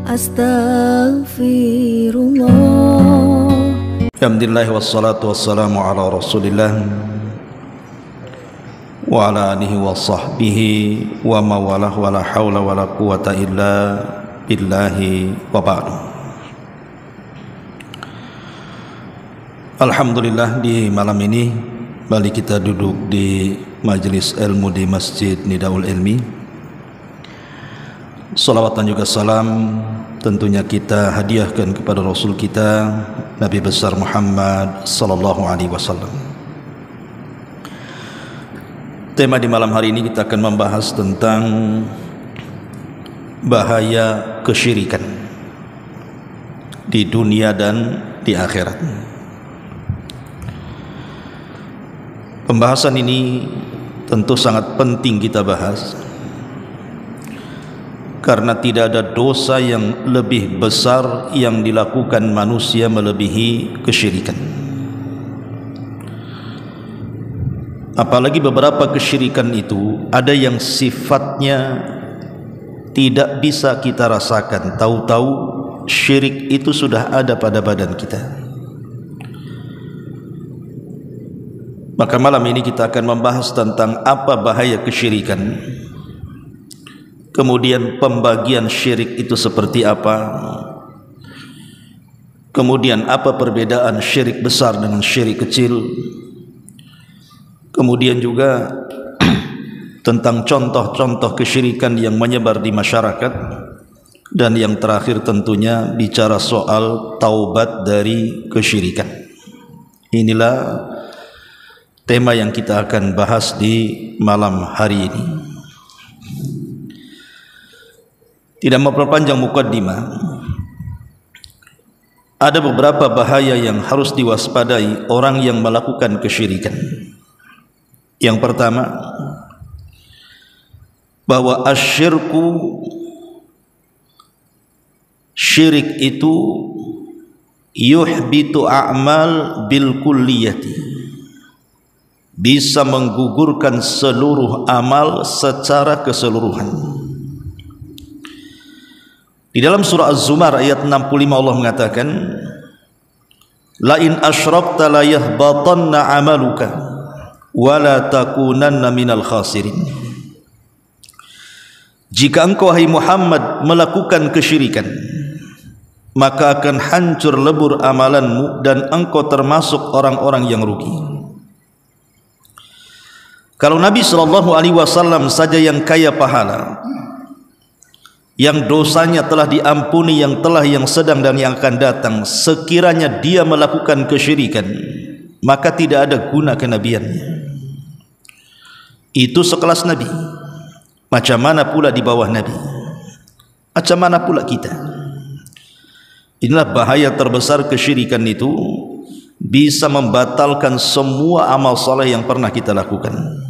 Astaghfirullah. Alhamdulillah wassalatu wassalamu ala Rasulillah wa ala alihi wa sahbihi wa mawalah wa la hawla wa la quwata illa billahi wa ba'du. Alhamdulillah, di malam ini kembali kita duduk di majelis ilmu di Masjid Nidaul Ilmi. Salawat dan juga salam tentunya kita hadiahkan kepada Rasul kita Nabi besar Muhammad sallallahu alaihi wasallam. Tema di malam hari ini kita akan membahas tentang bahaya kesyirikan di dunia dan di akhirat. Pembahasan ini tentu sangat penting kita bahas, karena tidak ada dosa yang lebih besar yang dilakukan manusia melebihi kesyirikan. Apalagi beberapa kesyirikan itu ada yang sifatnya tidak bisa kita rasakan, tahu-tahu syirik itu sudah ada pada badan kita. Maka malam ini kita akan membahas tentang apa bahaya kesyirikan, kemudian pembagian syirik itu seperti apa, kemudian apa perbedaan syirik besar dengan syirik kecil, kemudian juga tentang contoh-contoh kesyirikan yang menyebar di masyarakat, dan yang terakhir tentunya bicara soal taubat dari kesyirikan. Inilah tema yang kita akan bahas di malam hari ini. Tidak memperpanjang mukaddimah, ada beberapa bahaya yang harus diwaspadai orang yang melakukan kesyirikan. Yang pertama, bahwa asyirku, syirik itu yuhbitu a'mal bil kulliyati, bisa menggugurkan seluruh amal secara keseluruhan. Di dalam surah Az-Zumar ayat 65 Allah mengatakan, la in asyrakta la yahbatanna amaluka wa la takunanna minal khasirin. Jika engkau hai Muhammad melakukan kesyirikan, maka akan hancur lebur amalanmu dan engkau termasuk orang-orang yang rugi. Kalau Nabi SAW saja yang kaya pahala, yang dosanya telah diampuni, yang telah, yang sedang dan yang akan datang, sekiranya dia melakukan kesyirikan, maka tidak ada guna kenabiannya. Itu sekelas Nabi, macam mana pula di bawah Nabi, macam mana pula kita. Inilah bahaya terbesar kesyirikan itu, bisa membatalkan semua amal saleh yang pernah kita lakukan.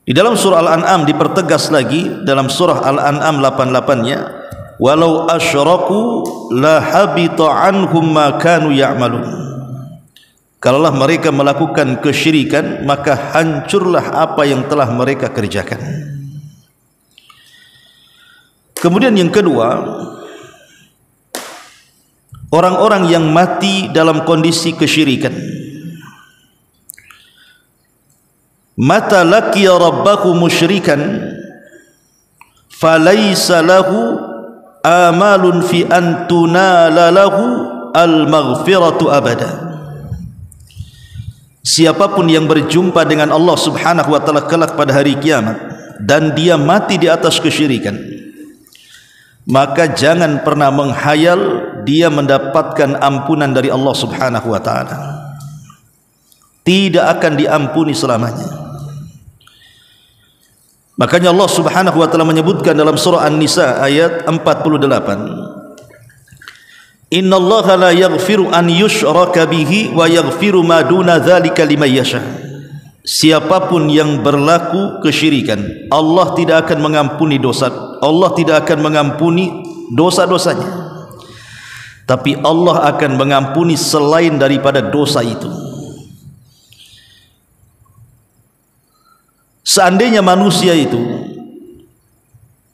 Di dalam surah Al-An'am dipertegas lagi, dalam surah Al-An'am 88-nya, walau asyraku la habita anhum ma kanu ya'malun. Kalaulah mereka melakukan kesyirikan, maka hancurlah apa yang telah mereka kerjakan. Kemudian yang kedua, orang-orang yang mati dalam kondisi kesyirikan. Mata laqiya rabbahu musyrikan falaysa lahu amalun fi an tunala lahu al-maghfiratu abada. Siapapun yang berjumpa dengan Allah Subhanahu wa taala kelak pada hari kiamat dan dia mati di atas kesyirikan, maka jangan pernah menghayal dia mendapatkan ampunan dari Allah Subhanahu wa taala. Tidak akan diampuni selamanya. Makanya Allah Subhanahu wa taala menyebutkan dalam surah An-Nisa ayat 48, innallaha la yaghfiru an yushraka bihi wa yaghfiru ma duna dzalika liman yasha. Siapapun yang berlaku kesyirikan, Allah tidak akan mengampuni dosa, Allah tidak akan mengampuni dosa-dosanya, tapi Allah akan mengampuni selain daripada dosa itu. Seandainya manusia itu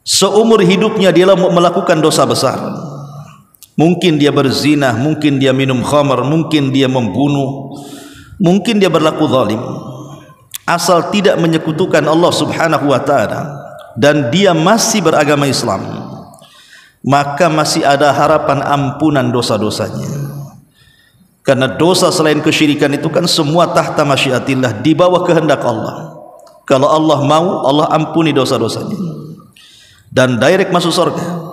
seumur hidupnya dia melakukan dosa besar. Mungkin dia berzina, mungkin dia minum khamar, mungkin dia membunuh, mungkin dia berlaku zalim. Asal tidak menyekutukan Allah Subhanahu wa taala dan dia masih beragama Islam, maka masih ada harapan ampunan dosa-dosanya. Karena dosa selain kesyirikan itu kan semua tahta masyiatillah, di bawah kehendak Allah. Kalau Allah mau, Allah ampuni dosa-dosanya dan direct masuk surga.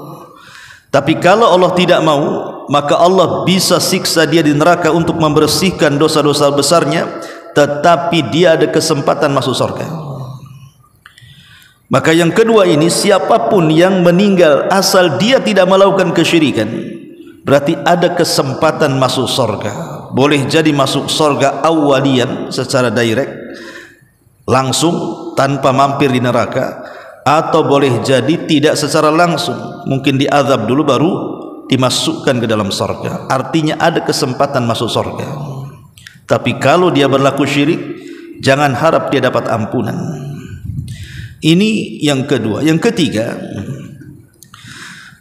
Tapi kalau Allah tidak mau, maka Allah bisa siksa dia di neraka untuk membersihkan dosa-dosa besarnya, tetapi dia ada kesempatan masuk surga. Maka yang kedua ini, siapapun yang meninggal asal dia tidak melakukan kesyirikan, berarti ada kesempatan masuk surga. Boleh jadi masuk surga awalian secara direct, langsung tanpa mampir di neraka, atau boleh jadi tidak secara langsung, mungkin diazab dulu baru dimasukkan ke dalam surga. Artinya ada kesempatan masuk surga. Tapi kalau dia berlaku syirik, jangan harap dia dapat ampunan. Ini yang kedua. Yang ketiga,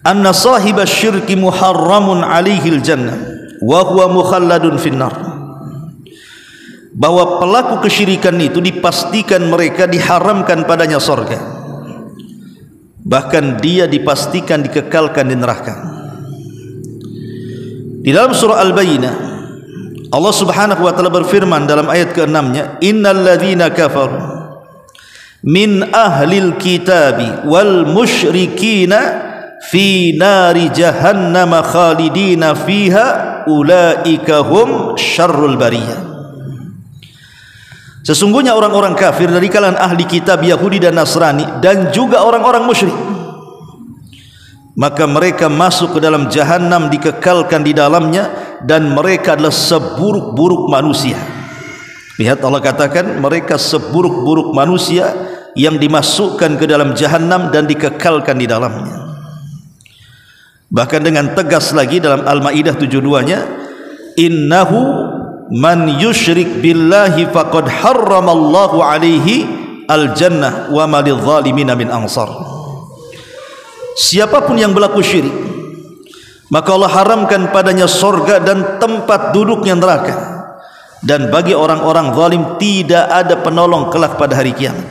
anna sahibas syirki muharramun alaihil jannah wa huwa mukhalladun finnar. Bahwa pelaku kesyirikan itu dipastikan mereka diharamkan padanya surga, bahkan dia dipastikan dikekalkan di neraka. Di dalam surah Al-Bayyinah, Allah Subhanahu wa taala berfirman dalam ayat ke-6-nya, innal ladzina kafaru min ahlil kitabi wal musyrikina fi nari jahannam khalidina fiha ulaika hum syarrul bariyah. Sesungguhnya orang-orang kafir dari kalangan ahli kitab Yahudi dan Nasrani dan juga orang-orang musyrik, maka mereka masuk ke dalam jahanam, dikekalkan di dalamnya, dan mereka adalah seburuk-buruk manusia. Lihat, Allah katakan mereka seburuk-buruk manusia yang dimasukkan ke dalam jahanam dan dikekalkan di dalamnya. Bahkan dengan tegas lagi dalam Al-Maidah 72-nya, innahu man yusyrik billahi faqad harramallahu alaihi al-jannah wa ma lidh-dhalimina min ansar. Siapapun yang berlaku syirik, maka Allah haramkan padanya surga dan tempat duduknya neraka, dan bagi orang-orang zalim tidak ada penolong kelak pada hari kiamat.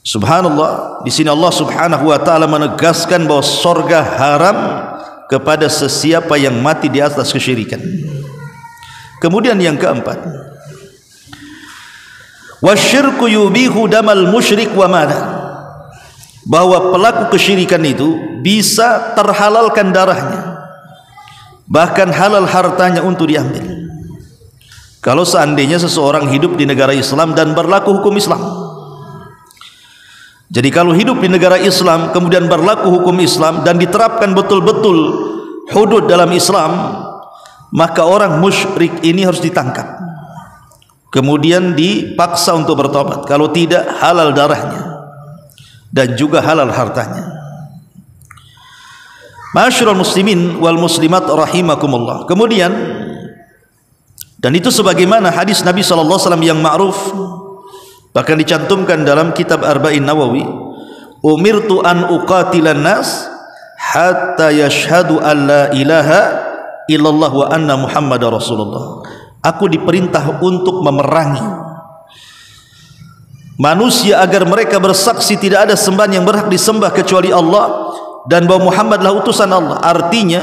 Subhanallah, di sini Allah Subhanahu wa taala menegaskan bahwa surga haram kepada sesiapa yang mati di atas kesyirikan. Kemudian yang keempat, wasyirku yubihu damal musyrik wa mala, bahwa pelaku kesyirikan itu bisa terhalalkan darahnya, bahkan halal hartanya untuk diambil. Kalau seandainya seseorang hidup di negara Islam dan berlaku hukum Islam. Jadi kalau hidup di negara Islam kemudian berlaku hukum Islam dan diterapkan betul-betul hudud dalam Islam, maka orang musyrik ini harus ditangkap, kemudian dipaksa untuk bertobat. Kalau tidak, halal darahnya dan juga halal hartanya. Ma'asyiral muslimin wal muslimat rahimakumullah. Kemudian, dan itu sebagaimana hadis Nabi SAW yang ma'ruf, bahkan dicantumkan dalam kitab Arba'in Nawawi, umirtu an uqatilan nas hatta yashhadu an la ilaha illallah wa anna muhammadar rasulullah. Aku diperintah untuk memerangi manusia agar mereka bersaksi tidak ada sembahan yang berhak disembah kecuali Allah dan bahwa Muhammadlah utusan Allah. Artinya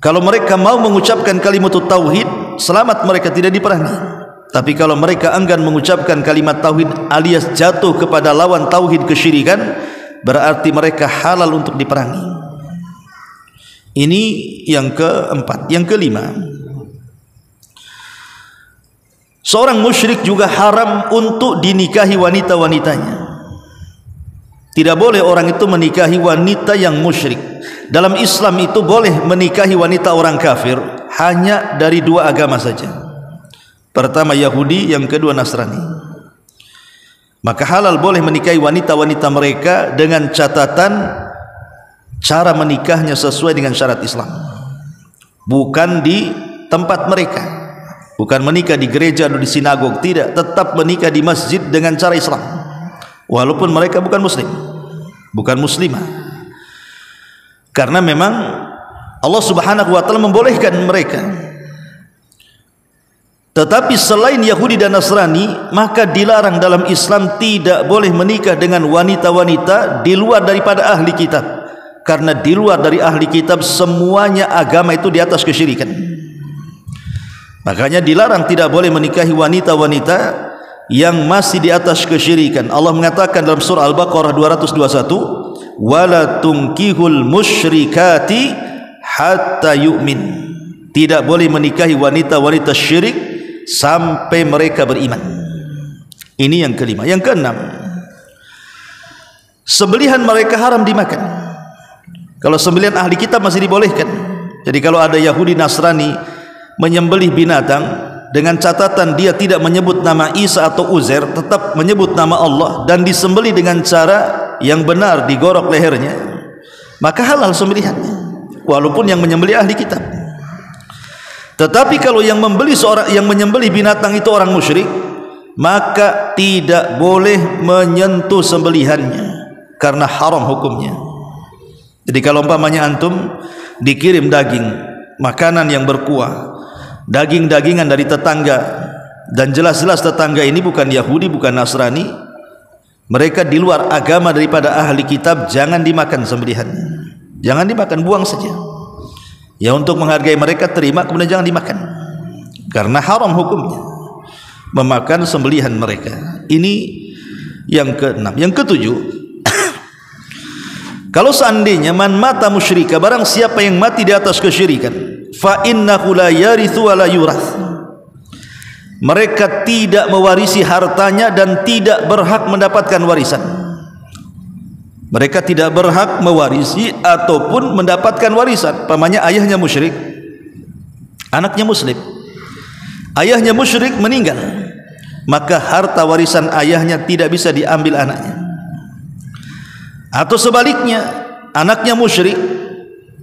kalau mereka mau mengucapkan kalimat tauhid, selamat, mereka tidak diperangi. Tapi kalau mereka enggan mengucapkan kalimat tauhid alias jatuh kepada lawan tauhid kesyirikan, berarti mereka halal untuk diperangi. Ini yang keempat. Yang kelima, seorang musyrik juga haram untuk dinikahi wanita-wanitanya. Tidak boleh orang itu menikahi wanita yang musyrik. Dalam Islam itu boleh menikahi wanita orang kafir hanya dari dua agama saja. Pertama Yahudi, yang kedua Nasrani. Maka halal boleh menikahi wanita-wanita mereka dengan catatan cara menikahnya sesuai dengan syarat Islam, bukan di tempat mereka, bukan menikah di gereja atau di sinagog, tidak, tetap menikah di masjid dengan cara Islam walaupun mereka bukan muslim. bukan muslimah. Karena memang Allah Subhanahu wa taala membolehkan mereka. Tetapi selain Yahudi dan Nasrani, maka dilarang dalam Islam tidak boleh menikah dengan wanita-wanita di luar daripada ahli kitab. Karena di luar dari ahli kitab semuanya agama itu di atas kesyirikan. Makanya dilarang tidak boleh menikahi wanita-wanita yang masih di atas kesyirikan. Allah mengatakan dalam surah Al-Baqarah 221, wala tunkihul musyrikati hatta yu'min. Tidak boleh menikahi wanita-wanita syirik sampai mereka beriman. Ini yang kelima. Yang keenam, sembelihan mereka haram dimakan. Kalau sembelihan ahli kitab masih dibolehkan. Jadi kalau ada Yahudi Nasrani menyembelih binatang dengan catatan dia tidak menyebut nama Isa atau Uzair, tetap menyebut nama Allah dan disembelih dengan cara yang benar, digorok lehernya, maka halal sembelihannya walaupun yang menyembelih ahli kitab. Tetapi kalau yang menyembelih binatang itu orang musyrik, maka tidak boleh menyentuh sembelihannya karena haram hukumnya. Jadi kalau umpamanya antum dikirim daging, makanan yang berkuah, daging-dagingan dari tetangga, dan jelas-jelas tetangga ini bukan Yahudi, bukan Nasrani, mereka di luar agama daripada ahli kitab, jangan dimakan sembelihannya. Jangan dimakan, buang saja. Ya, untuk menghargai mereka terima, kemudian jangan dimakan. Karena haram hukumnya memakan sembelihan mereka. Ini yang keenam. Yang ketujuh, kalau seandainya man mata musyrika, barang siapa yang mati di atas kesyirikan, fa innahu la yarithu wa la yurath, mereka tidak mewarisi hartanya dan tidak berhak mendapatkan warisan. Mereka tidak berhak mewarisi ataupun mendapatkan warisan. Pamannya ayahnya musyrik, anaknya muslim. Ayahnya musyrik meninggal, maka harta warisan ayahnya tidak bisa diambil anaknya. Atau sebaliknya, anaknya musyrik,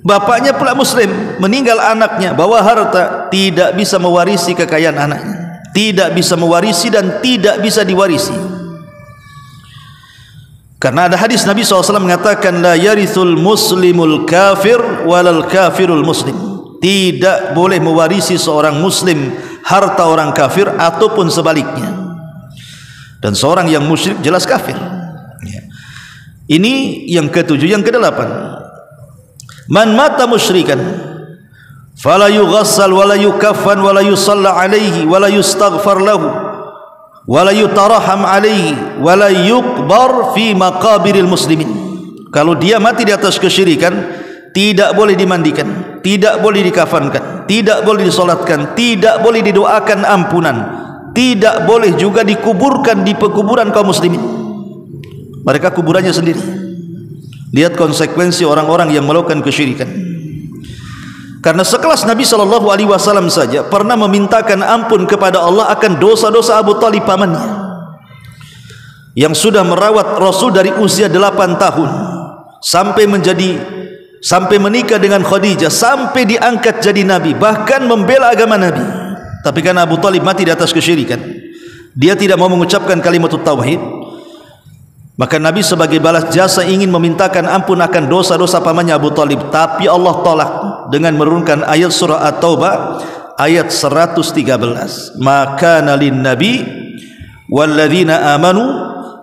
bapaknya pula muslim, meninggal anaknya, bawa harta, tidak bisa mewarisi kekayaan anaknya, tidak bisa mewarisi dan tidak bisa diwarisi. Karena ada hadis Nabi SAW mengatakan, la yarithul muslimul kafir walal kafirul muslim. Tidak boleh mewarisi seorang muslim harta orang kafir ataupun sebaliknya. Dan seorang yang musyrik jelas kafir. Ini yang ketujuh. Yang kedelapan, man mata musyrikan fala yughassal wala yukaffan wala yusalla alaihi wala yustaghfar lahu wala yutaraham alaihi wala yuqbar fi maqabiril muslimin. Kalau dia mati di atas kesyirikan, tidak boleh dimandikan, tidak boleh dikafankan, tidak boleh disolatkan, tidak boleh didoakan ampunan, tidak boleh juga dikuburkan di pekuburan kaum muslimin. Mereka kuburannya sendiri. Lihat konsekuensi orang-orang yang melakukan kesyirikan. Karena sekelas Nabi SAW saja pernah memintakan ampun kepada Allah akan dosa-dosa Abu Talib pamannya, yang sudah merawat Rasul dari usia 8 tahun sampai menikah dengan Khadijah, sampai diangkat jadi Nabi, bahkan membela agama Nabi. Tapi karena Abu Talib mati di atas kesyirikan, dia tidak mau mengucapkan kalimat tauhid, maka Nabi sebagai balas jasa ingin memintakan ampun akan dosa-dosa pamannya Abu Talib. Tapi Allah tolak dengan menurunkan ayat surah At-Taubah ayat 113. Maka nalin nabi walladzina amanu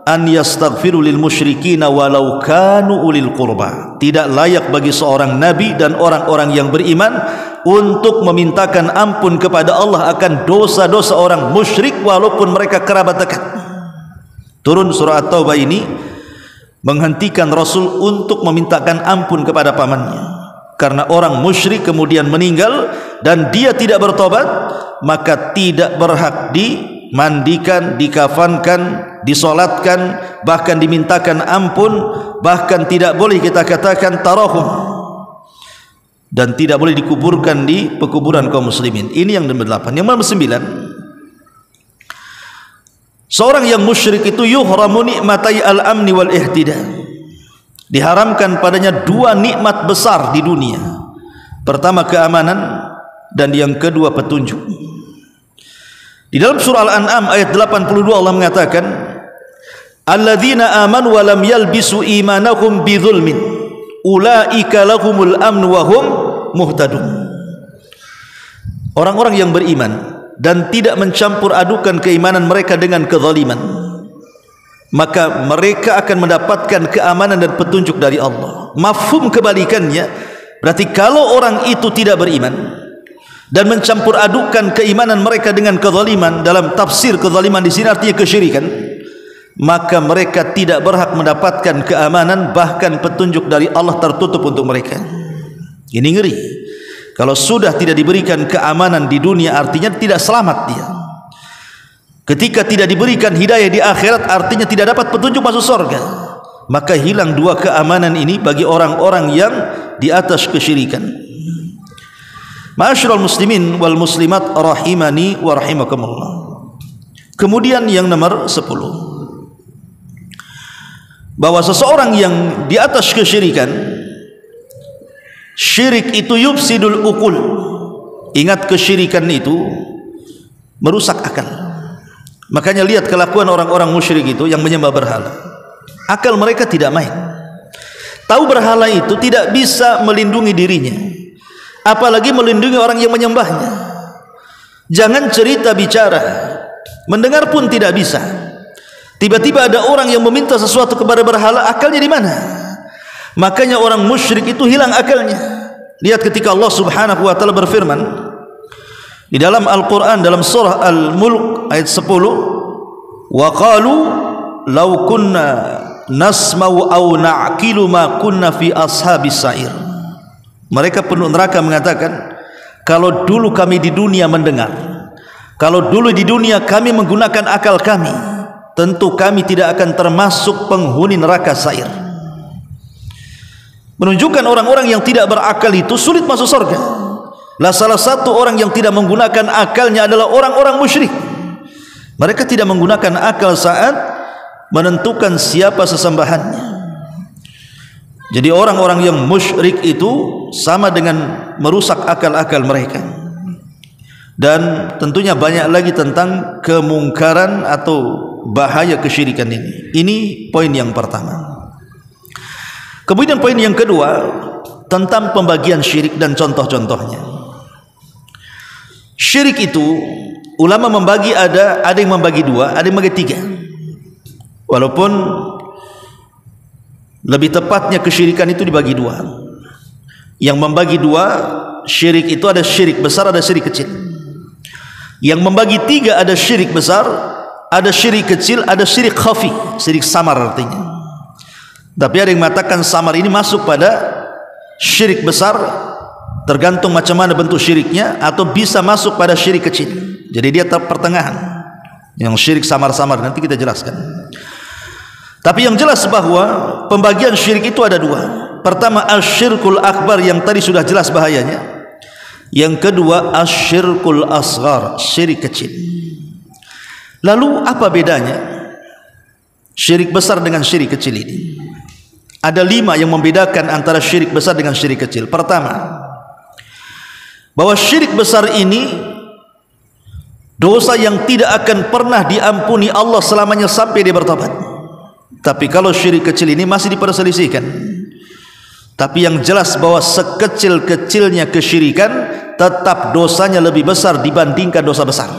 an yastaghfiru lil musyrikina walau kanu ulil qurba. Tidak layak bagi seorang nabi dan orang-orang yang beriman untuk memintakan ampun kepada Allah akan dosa-dosa orang musyrik walaupun mereka kerabat dekat. Turun surah At-Taubah ini menghentikan Rasul untuk memintakan ampun kepada pamannya. Karena orang musyrik kemudian meninggal dan dia tidak bertobat, maka tidak berhak dimandikan, dikafankan, disolatkan, bahkan dimintakan ampun, bahkan tidak boleh kita katakan tarahum, dan tidak boleh dikuburkan di pekuburan kaum muslimin. Ini yang ke-8. Yang ke-9, seorang yang musyrik itu yuhramu nikmatai al-amni wal ihtida. Diharamkan padanya 2 nikmat besar di dunia. Pertama keamanan, dan yang kedua petunjuk. Di dalam surah Al-An'am ayat 82 Allah mengatakan, alladzina amanu wa lam yalbisu imanahum bidzulmin ulaika lahumul amnu wa hum muhtadun. Orang-orang yang beriman dan tidak mencampur adukan keimanan mereka dengan kezaliman, maka mereka akan mendapatkan keamanan dan petunjuk dari Allah. Mafhum kebalikannya, berarti kalau orang itu tidak beriman dan mencampur adukan keimanan mereka dengan kezaliman, dalam tafsir kezaliman di sini artinya kesyirikan, maka mereka tidak berhak mendapatkan keamanan, bahkan petunjuk dari Allah tertutup untuk mereka. Ini ngeri. Kalau sudah tidak diberikan keamanan di dunia, artinya tidak selamat dia. Ketika tidak diberikan hidayah di akhirat, artinya tidak dapat petunjuk masuk surga. Maka hilang dua keamanan ini bagi orang-orang yang di atas kesyirikan. Ma'asyiral muslimin wal muslimat rahimani wa rahimakumullah. Kemudian yang nomor 10, bahwa seseorang yang di atas kesyirikan, syirik itu yufsidul uqul. Ingat, kesyirikan itu merusak akal. Makanya lihat kelakuan orang-orang musyrik itu yang menyembah berhala. Akal mereka tidak main. Tahu berhala itu tidak bisa melindungi dirinya, apalagi melindungi orang yang menyembahnya. Jangan cerita bicara, mendengar pun tidak bisa. Tiba-tiba ada orang yang meminta sesuatu kepada berhala, akalnya di mana? Makanya orang musyrik itu hilang akalnya. Lihat ketika Allah Subhanahu wa taala berfirman di dalam Al-Qur'an, dalam surah Al-Mulk ayat 10, wa qalu law kunna nasma'u aw na'qilu ma kunna fi ashabis sa'ir. Mereka penduduk neraka mengatakan, kalau dulu kami di dunia mendengar, kalau dulu di dunia kami menggunakan akal kami, tentu kami tidak akan termasuk penghuni neraka sa'ir. Menunjukkan orang-orang yang tidak berakal itu sulit masuk surga. Lah salah satu orang yang tidak menggunakan akalnya adalah orang-orang musyrik. Mereka tidak menggunakan akal saat menentukan siapa sesembahannya. Jadi orang-orang yang musyrik itu sama dengan merusak akal-akal mereka. Dan tentunya banyak lagi tentang kemungkaran atau bahaya kesyirikan ini. Ini poin yang pertama. Kemudian poin yang kedua, tentang pembagian syirik dan contoh-contohnya. Syirik itu ulama membagi, ada yang membagi dua, ada yang membagi tiga. Walaupun lebih tepatnya kesyirikan itu dibagi dua. Yang membagi dua syirik itu ada syirik besar, ada syirik kecil. Yang membagi tiga ada syirik besar, ada syirik kecil, ada syirik khafi, syirik samar artinya. Tapi ada yang mengatakan samar ini masuk pada syirik besar, tergantung macam mana bentuk syiriknya, atau bisa masuk pada syirik kecil. Jadi dia pertengahan. Yang syirik samar-samar nanti kita jelaskan. Tapi yang jelas bahwa pembagian syirik itu ada dua. Pertama asyirkul akbar yang tadi sudah jelas bahayanya. Yang kedua asyirkul asghar, syirik kecil. Lalu apa bedanya syirik besar dengan syirik kecil ini? Ada 5 yang membedakan antara syirik besar dengan syirik kecil. Pertama, bahwa syirik besar ini dosa yang tidak akan pernah diampuni Allah selamanya sampai dia bertobat. Tapi kalau syirik kecil ini masih diperselisihkan. Tapi yang jelas bahwa sekecil-kecilnya kesyirikan, tetap dosanya lebih besar dibandingkan dosa besar.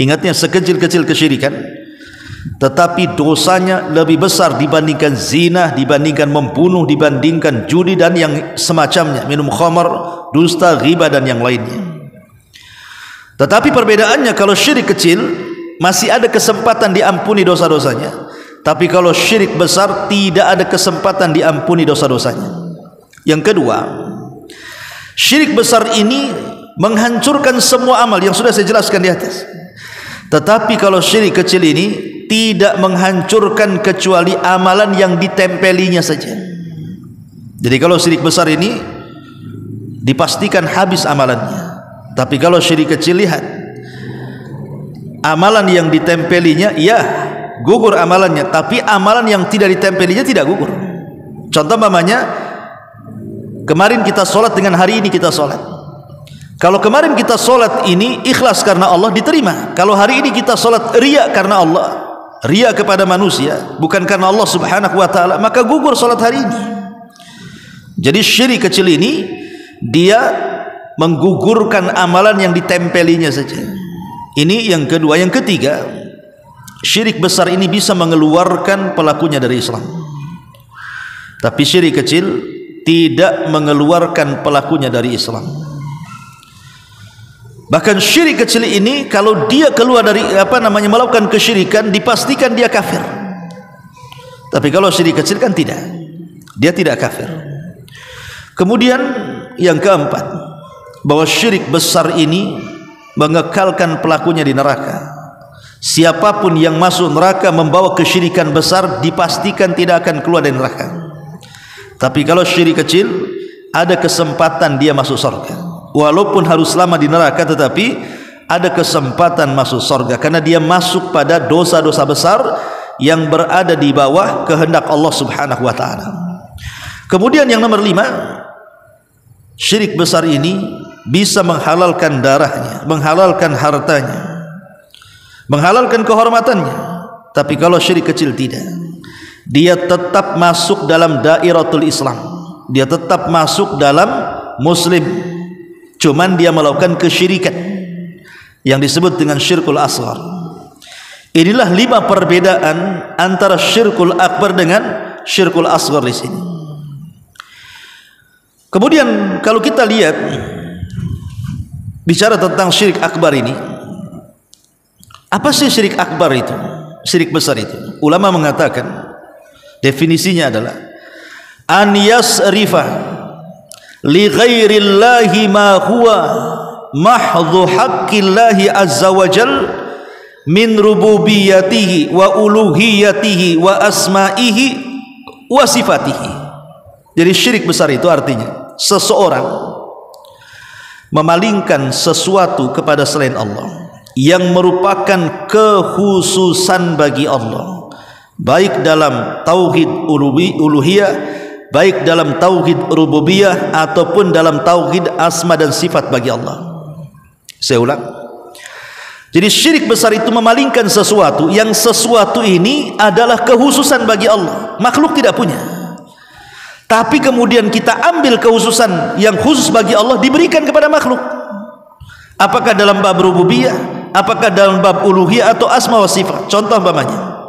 Ingatnya, sekecil-kecil kesyirikan, tetapi dosanya lebih besar dibandingkan zina, dibandingkan membunuh, dibandingkan judi dan yang semacamnya, minum khamar, dusta, ghibah dan yang lainnya. Tetapi perbedaannya, kalau syirik kecil masih ada kesempatan diampuni dosa-dosanya, tapi kalau syirik besar tidak ada kesempatan diampuni dosa-dosanya. Yang kedua, syirik besar ini menghancurkan semua amal yang sudah saya jelaskan di atas. Tetapi kalau syirik kecil ini tidak menghancurkan kecuali amalan yang ditempelinya saja. Jadi kalau syirik besar ini dipastikan habis amalannya. Tapi kalau syirik kecil, lihat, amalan yang ditempelinya ya gugur amalannya, tapi amalan yang tidak ditempelinya tidak gugur. Contoh mamanya, kemarin kita sholat dengan hari ini kita sholat. Kalau kemarin kita sholat ini ikhlas karena Allah, diterima. Kalau hari ini kita sholat riya karena Allah, ria kepada manusia, bukan karena Allah Subhanahu wa taala, maka gugur salat hari ini. Jadi syirik kecil ini dia menggugurkan amalan yang ditempelinya saja. Ini yang kedua. Yang ketiga, syirik besar ini bisa mengeluarkan pelakunya dari Islam. Tapi syirik kecil tidak mengeluarkan pelakunya dari Islam. Bahkan syirik kecil ini kalau dia keluar dari melakukan kesyirikan, dipastikan dia kafir. Tapi kalau syirik kecil kan tidak, dia tidak kafir. Kemudian yang keempat, bahwa syirik besar ini mengekalkan pelakunya di neraka. Siapapun yang masuk neraka membawa kesyirikan besar, dipastikan tidak akan keluar dari neraka. Tapi kalau syirik kecil, ada kesempatan dia masuk surga. Walaupun harus lama di neraka, tetapi ada kesempatan masuk surga, karena dia masuk pada dosa-dosa besar yang berada di bawah kehendak Allah Subhanahu wa taala. Kemudian yang nomor 5, syirik besar ini bisa menghalalkan darahnya, menghalalkan hartanya, menghalalkan kehormatannya. Tapi kalau syirik kecil tidak, dia tetap masuk dalam dairatul Islam, dia tetap masuk dalam Muslim, cuman dia melakukan kesyirikan yang disebut dengan syirkul asghar. Inilah 5 perbedaan antara syirkul akbar dengan syirkul asghar di sini. Kemudian kalau kita lihat bicara tentang syirik akbar ini, apa sih syirik akbar itu? Syirik besar itu, ulama mengatakan definisinya adalah an yasrifa li ghairillahi ma huwa mahdhu haqqillahi azza wa jal min rububiyyatihi wa uluhiyyatihi wa asma'ihi wa sifatihi. Jadi syirik besar itu artinya seseorang memalingkan sesuatu kepada selain Allah yang merupakan kekhususan bagi Allah, baik dalam tauhid uluhiyah, baik dalam tauhid rububiyah, ataupun dalam tauhid asma dan sifat bagi Allah. Saya ulang. Jadi syirik besar itu memalingkan sesuatu yang sesuatu ini adalah kekhususan bagi Allah, makhluk tidak punya. Tapi kemudian kita ambil kekhususan yang khusus bagi Allah diberikan kepada makhluk. Apakah dalam bab rububiyah, apakah dalam bab uluhiyah atau asma wa sifat. Contoh umpamanya,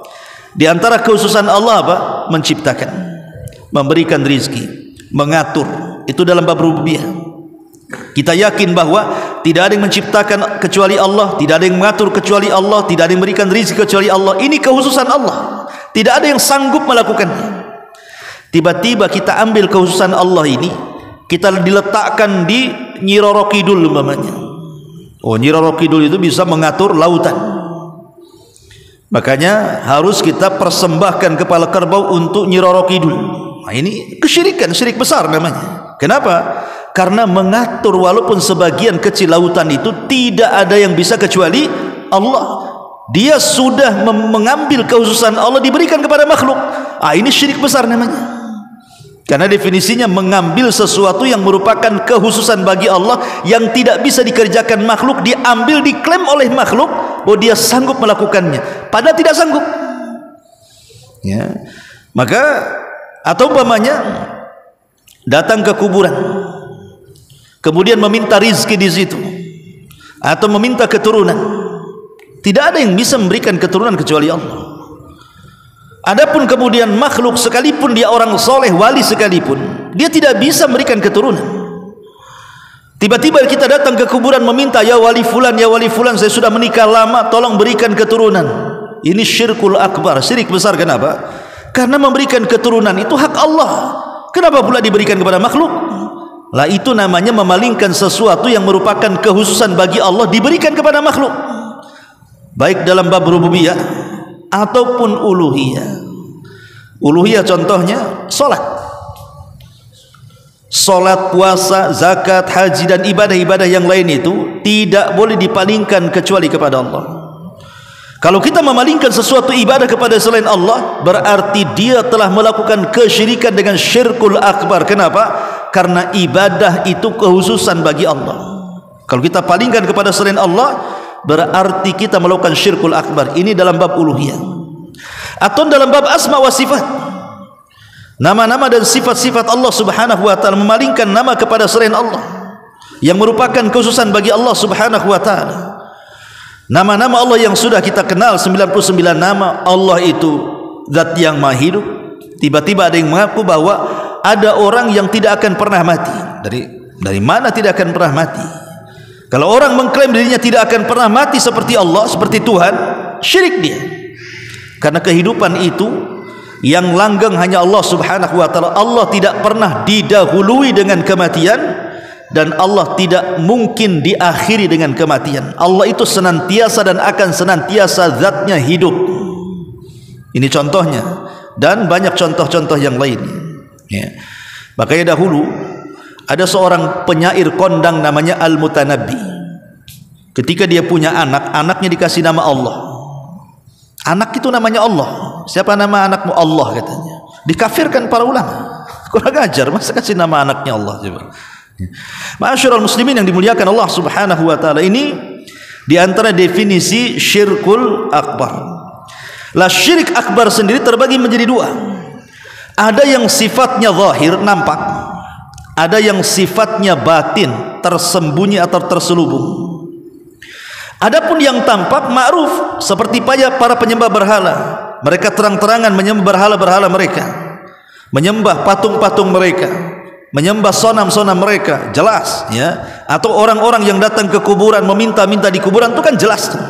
di antara kekhususan Allah apa? Menciptakan, memberikan rizki, mengatur. Itu dalam bab rububiyah. Kita yakin bahwa tidak ada yang menciptakan kecuali Allah, tidak ada yang mengatur kecuali Allah, tidak ada yang memberikan rizki kecuali Allah. Ini kekhususan Allah, tidak ada yang sanggup melakukannya. Tiba-tiba kita ambil kekhususan Allah ini, kita diletakkan di Nyi Roro Kidul umpamanya. Oh, Nyi Roro Kidul itu bisa mengatur lautan, makanya harus kita persembahkan kepala kerbau untuk Nyi Roro Kidul. Nah, ini kesyirikan, syirik besar namanya. Kenapa? Karena mengatur walaupun sebagian kecil lautan itu tidak ada yang bisa kecuali Allah. Dia sudah mengambil kekhususan Allah diberikan kepada makhluk. Ini syirik besar namanya. Karena definisinya mengambil sesuatu yang merupakan kekhususan bagi Allah yang tidak bisa dikerjakan makhluk, diambil, diklaim oleh makhluk bahwa dia sanggup melakukannya, padahal tidak sanggup. Ya. Maka atau umpamanya datang ke kuburan, kemudian meminta rizki di situ, atau meminta keturunan. Tidak ada yang bisa memberikan keturunan kecuali Allah. Adapun kemudian makhluk sekalipun dia orang soleh, wali sekalipun, dia tidak bisa memberikan keturunan. Tiba-tiba kita datang ke kuburan meminta, ya wali fulan, saya sudah menikah lama, tolong berikan keturunan. Ini syirkul akbar, syirik besar. Kenapa? Karena memberikan keturunan itu hak Allah. Kenapa pula diberikan kepada makhluk? Lah itu namanya memalingkan sesuatu yang merupakan kekhususan bagi Allah diberikan kepada makhluk, baik dalam bab rububiyah ataupun uluhiyah. Uluhiyah contohnya salat, puasa, zakat, haji dan ibadah-ibadah yang lain itu tidak boleh dipalingkan kecuali kepada Allah. Kalau kita memalingkan sesuatu ibadah kepada selain Allah, berarti dia telah melakukan kesyirikan dengan syirkul akbar. Kenapa? Karena ibadah itu kekhususan bagi Allah. Kalau kita palingkan kepada selain Allah, berarti kita melakukan syirkul akbar. Ini dalam bab uluhiyah. Atau dalam bab asma wa sifat, nama-nama dan sifat-sifat Allah Subhanahu wa taala, memalingkan nama kepada selain Allah yang merupakan khususan bagi Allah Subhanahu wa taala. Nama-nama Allah yang sudah kita kenal 99 nama. Allah itu zat yang maha hidup. Tiba-tiba ada yang mengaku bahwa ada orang yang tidak akan pernah mati. Dari mana tidak akan pernah mati? Kalau orang mengklaim dirinya tidak akan pernah mati seperti Allah, seperti Tuhan, syirik dia. Karena kehidupan itu yang langgeng hanya Allah Subhanahu wa taala. Allah tidak pernah didahului dengan kematian, dan Allah tidak mungkin diakhiri dengan kematian. Allah itu senantiasa dan akan senantiasa zatnya hidup. Ini contohnya, dan banyak contoh-contoh yang lain ya. Makanya dahulu ada seorang penyair kondang namanya Al-Mutanabbi. Ketika dia punya anak, anaknya dikasih nama Allah. Anak itu namanya Allah. Siapa nama anakmu? Allah katanya. Dikafirkan para ulama. Kurang ajar, masa kasih nama anaknya Allah coba. Ma'asyiral muslimin yang dimuliakan Allah Subhanahu wa taala, ini di antara definisi syirkul akbar. Lah syirik akbar sendiri terbagi menjadi dua. Ada yang sifatnya zahir, nampak. Ada yang sifatnya batin, tersembunyi atau terselubung. Adapun yang tampak ma'ruf, seperti para penyembah berhala. Mereka terang-terangan menyembah berhala-berhala mereka, menyembah patung-patung mereka, menyembah sonam-sonam mereka, jelas ya. Atau orang-orang yang datang ke kuburan meminta-minta di kuburan, itu kan jelas tuh,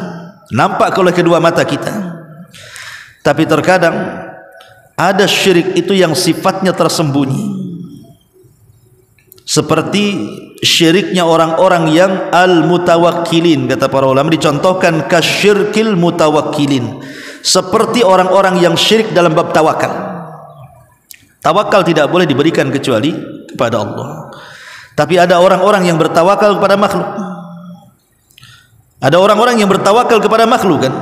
nampak oleh kedua mata kita. Tapi terkadang ada syirik itu yang sifatnya tersembunyi, seperti syiriknya orang-orang yang al-mutawakkilin, kata para ulama, dicontohkan kasyirkil mutawakkilin, seperti orang-orang yang syirik dalam bab tawakal. Tawakal tidak boleh diberikan kecuali kepada Allah. Tapi ada orang-orang yang bertawakal kepada makhluk. Ada orang-orang yang bertawakal kepada makhluk kan.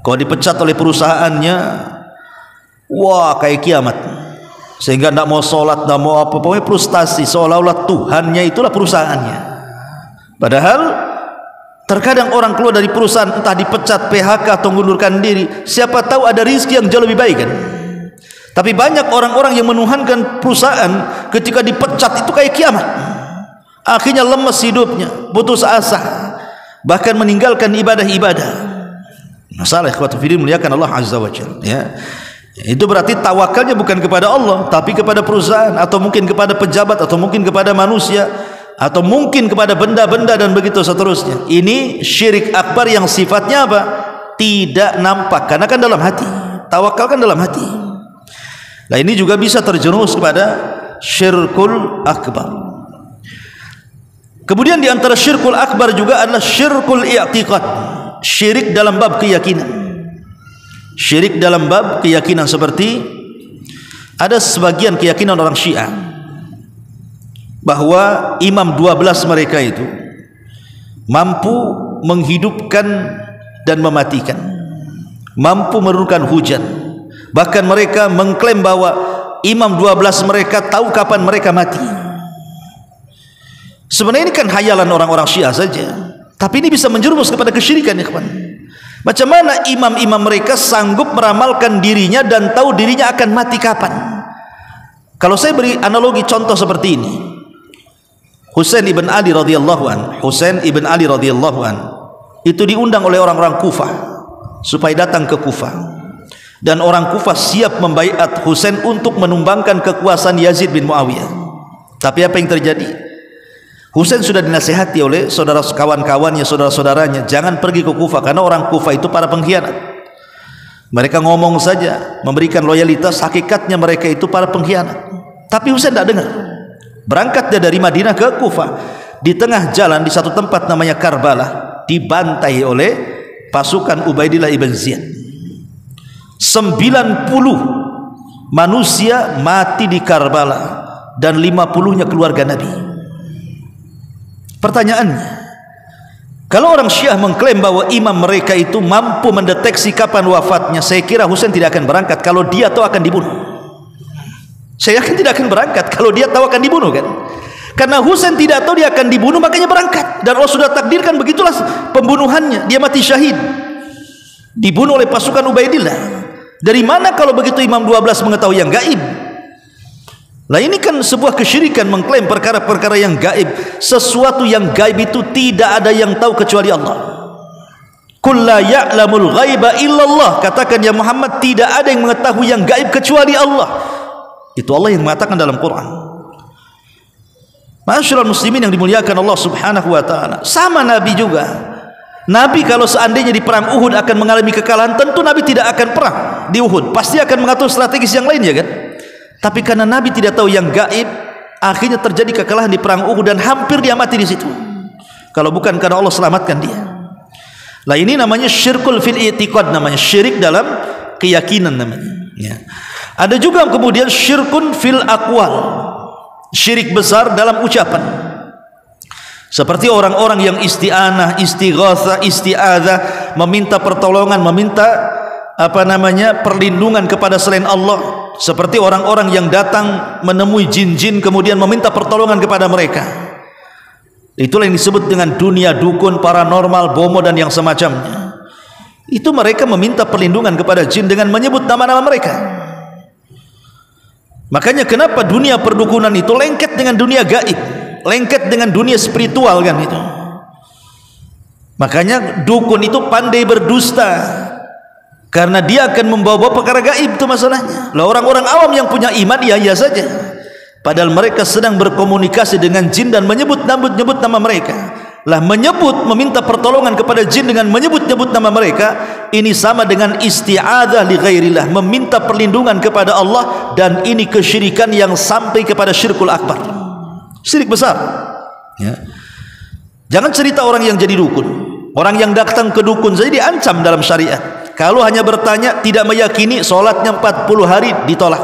Kalau dipecat oleh perusahaannya, wah kayak kiamat, sehingga tidak mau sholat, tidak mau apa, pokoknya frustasi, seolah-olah Tuhannya itulah perusahaannya. Padahal terkadang orang keluar dari perusahaan, entah dipecat, PHK atau mengundurkan diri, siapa tahu ada rezeki yang jauh lebih baik kan. Tapi banyak orang-orang yang menuhankan perusahaan, ketika dipecat itu kayak kiamat, akhirnya lemes hidupnya, putus asa, bahkan meninggalkan ibadah-ibadah. Masalah ikhwatu fillah muliakan Allah Azza wa Jalla ya. Itu berarti tawakalnya bukan kepada Allah, tapi kepada perusahaan, atau mungkin kepada pejabat, atau mungkin kepada manusia, atau mungkin kepada benda-benda dan begitu seterusnya. Ini syirik akbar yang sifatnya apa? Tidak nampak, karena kan dalam hati. Tawakal kan dalam hati. Nah ini juga bisa terjerumus kepada syirkul akbar. Kemudian di antara syirkul akbar juga adalah syirkul i'tiqad, syirik dalam bab keyakinan. Syirik dalam bab keyakinan, seperti ada sebagian keyakinan orang Syiah bahwa imam 12 mereka itu mampu menghidupkan dan mematikan, mampu menurunkan hujan. Bahkan mereka mengklaim bahwa imam 12 mereka tahu kapan mereka mati. Sebenarnya ini kan hayalan orang-orang Syiah saja, tapi ini bisa menjerumus kepada kesyirikan ya kawan. Macam mana imam-imam mereka sanggup meramalkan dirinya dan tahu dirinya akan mati kapan? Kalau saya beri analogi contoh seperti ini, Husain ibn Ali radhiyallahu an, Husain ibn Ali radhiyallahu an itu diundang oleh orang-orang Kufah supaya datang ke Kufah, dan orang Kufah siap membaiat Husain untuk menumbangkan kekuasaan Yazid bin Muawiyah. Tapi apa yang terjadi? Husain sudah dinasihati oleh saudara kawan-kawannya, saudara-saudaranya, jangan pergi ke Kufah, karena orang Kufah itu para pengkhianat. Mereka ngomong saja, memberikan loyalitas, hakikatnya mereka itu para pengkhianat. Tapi Husain tidak dengar. Berangkat dia dari Madinah ke Kufah. Di tengah jalan di satu tempat namanya Karbala, dibantai oleh pasukan Ubaidillah ibn Ziyad. 90 manusia mati di Karbala, dan 50-nya keluarga Nabi. Pertanyaannya, kalau orang Syiah mengklaim bahwa imam mereka itu mampu mendeteksi kapan wafatnya, saya kira Husain tidak akan berangkat kalau dia tahu akan dibunuh. Saya yakin tidak akan berangkat kalau dia tahu akan dibunuh kan. Karena Husain tidak tahu dia akan dibunuh, makanya berangkat. Dan Allah sudah takdirkan begitulah pembunuhannya, dia mati syahid, dibunuh oleh pasukan Ubaidillah. Dari mana kalau begitu Imam 12 mengetahui yang gaib? Lah ini kan sebuah kesyirikan mengklaim perkara-perkara yang gaib. Sesuatu yang gaib itu tidak ada yang tahu kecuali Allah. Qul la ya'lamul ghaiba illallah. Katakan ya Muhammad, tidak ada yang mengetahui yang gaib kecuali Allah. Itu Allah yang mengatakan dalam Quran. Ma'asyiral muslimin yang dimuliakan Allah Subhanahu wa taala. Sama Nabi juga. Nabi kalau seandainya di perang Uhud akan mengalami kekalahan, tentu Nabi tidak akan perang di Uhud. Pasti akan mengatur strategis yang lain, ya kan? Tapi karena Nabi tidak tahu yang gaib, akhirnya terjadi kekalahan di perang Uhud dan hampir dia mati di situ. Kalau bukan karena Allah selamatkan dia. Lah ini namanya syirkul fil i'tiqad, namanya syirik dalam keyakinan namanya. Ya. Ada juga kemudian syirkun fil aqwal, syirik besar dalam ucapan. Seperti orang-orang yang isti'anah, istighatsah, isti'adzah, meminta pertolongan, meminta perlindungan kepada selain Allah. Seperti orang-orang yang datang menemui jin-jin kemudian meminta pertolongan kepada mereka. Itulah yang disebut dengan dunia dukun, paranormal, bomo dan yang semacamnya. Itu mereka meminta perlindungan kepada jin dengan menyebut nama-nama mereka. Makanya kenapa dunia perdukunan itu lengket dengan dunia gaib, lengket dengan dunia spiritual kan itu. Makanya dukun itu pandai berdusta, karena dia akan membawa perkara gaib, itu masalahnya. Lah orang-orang awam yang punya iman ya saja, padahal mereka sedang berkomunikasi dengan jin dan menyebut nama mereka. Lah menyebut, meminta pertolongan kepada jin dengan menyebut nama mereka, ini sama dengan isti'adzah li ghairillah, meminta perlindungan kepada Allah, dan ini kesyirikan yang sampai kepada syirkul akbar, syirik besar. Ya. Jangan cerita orang yang jadi dukun, orang yang datang ke dukun saja diancam dalam syariat. Kalau hanya bertanya tidak meyakini, sholatnya 40 hari ditolak.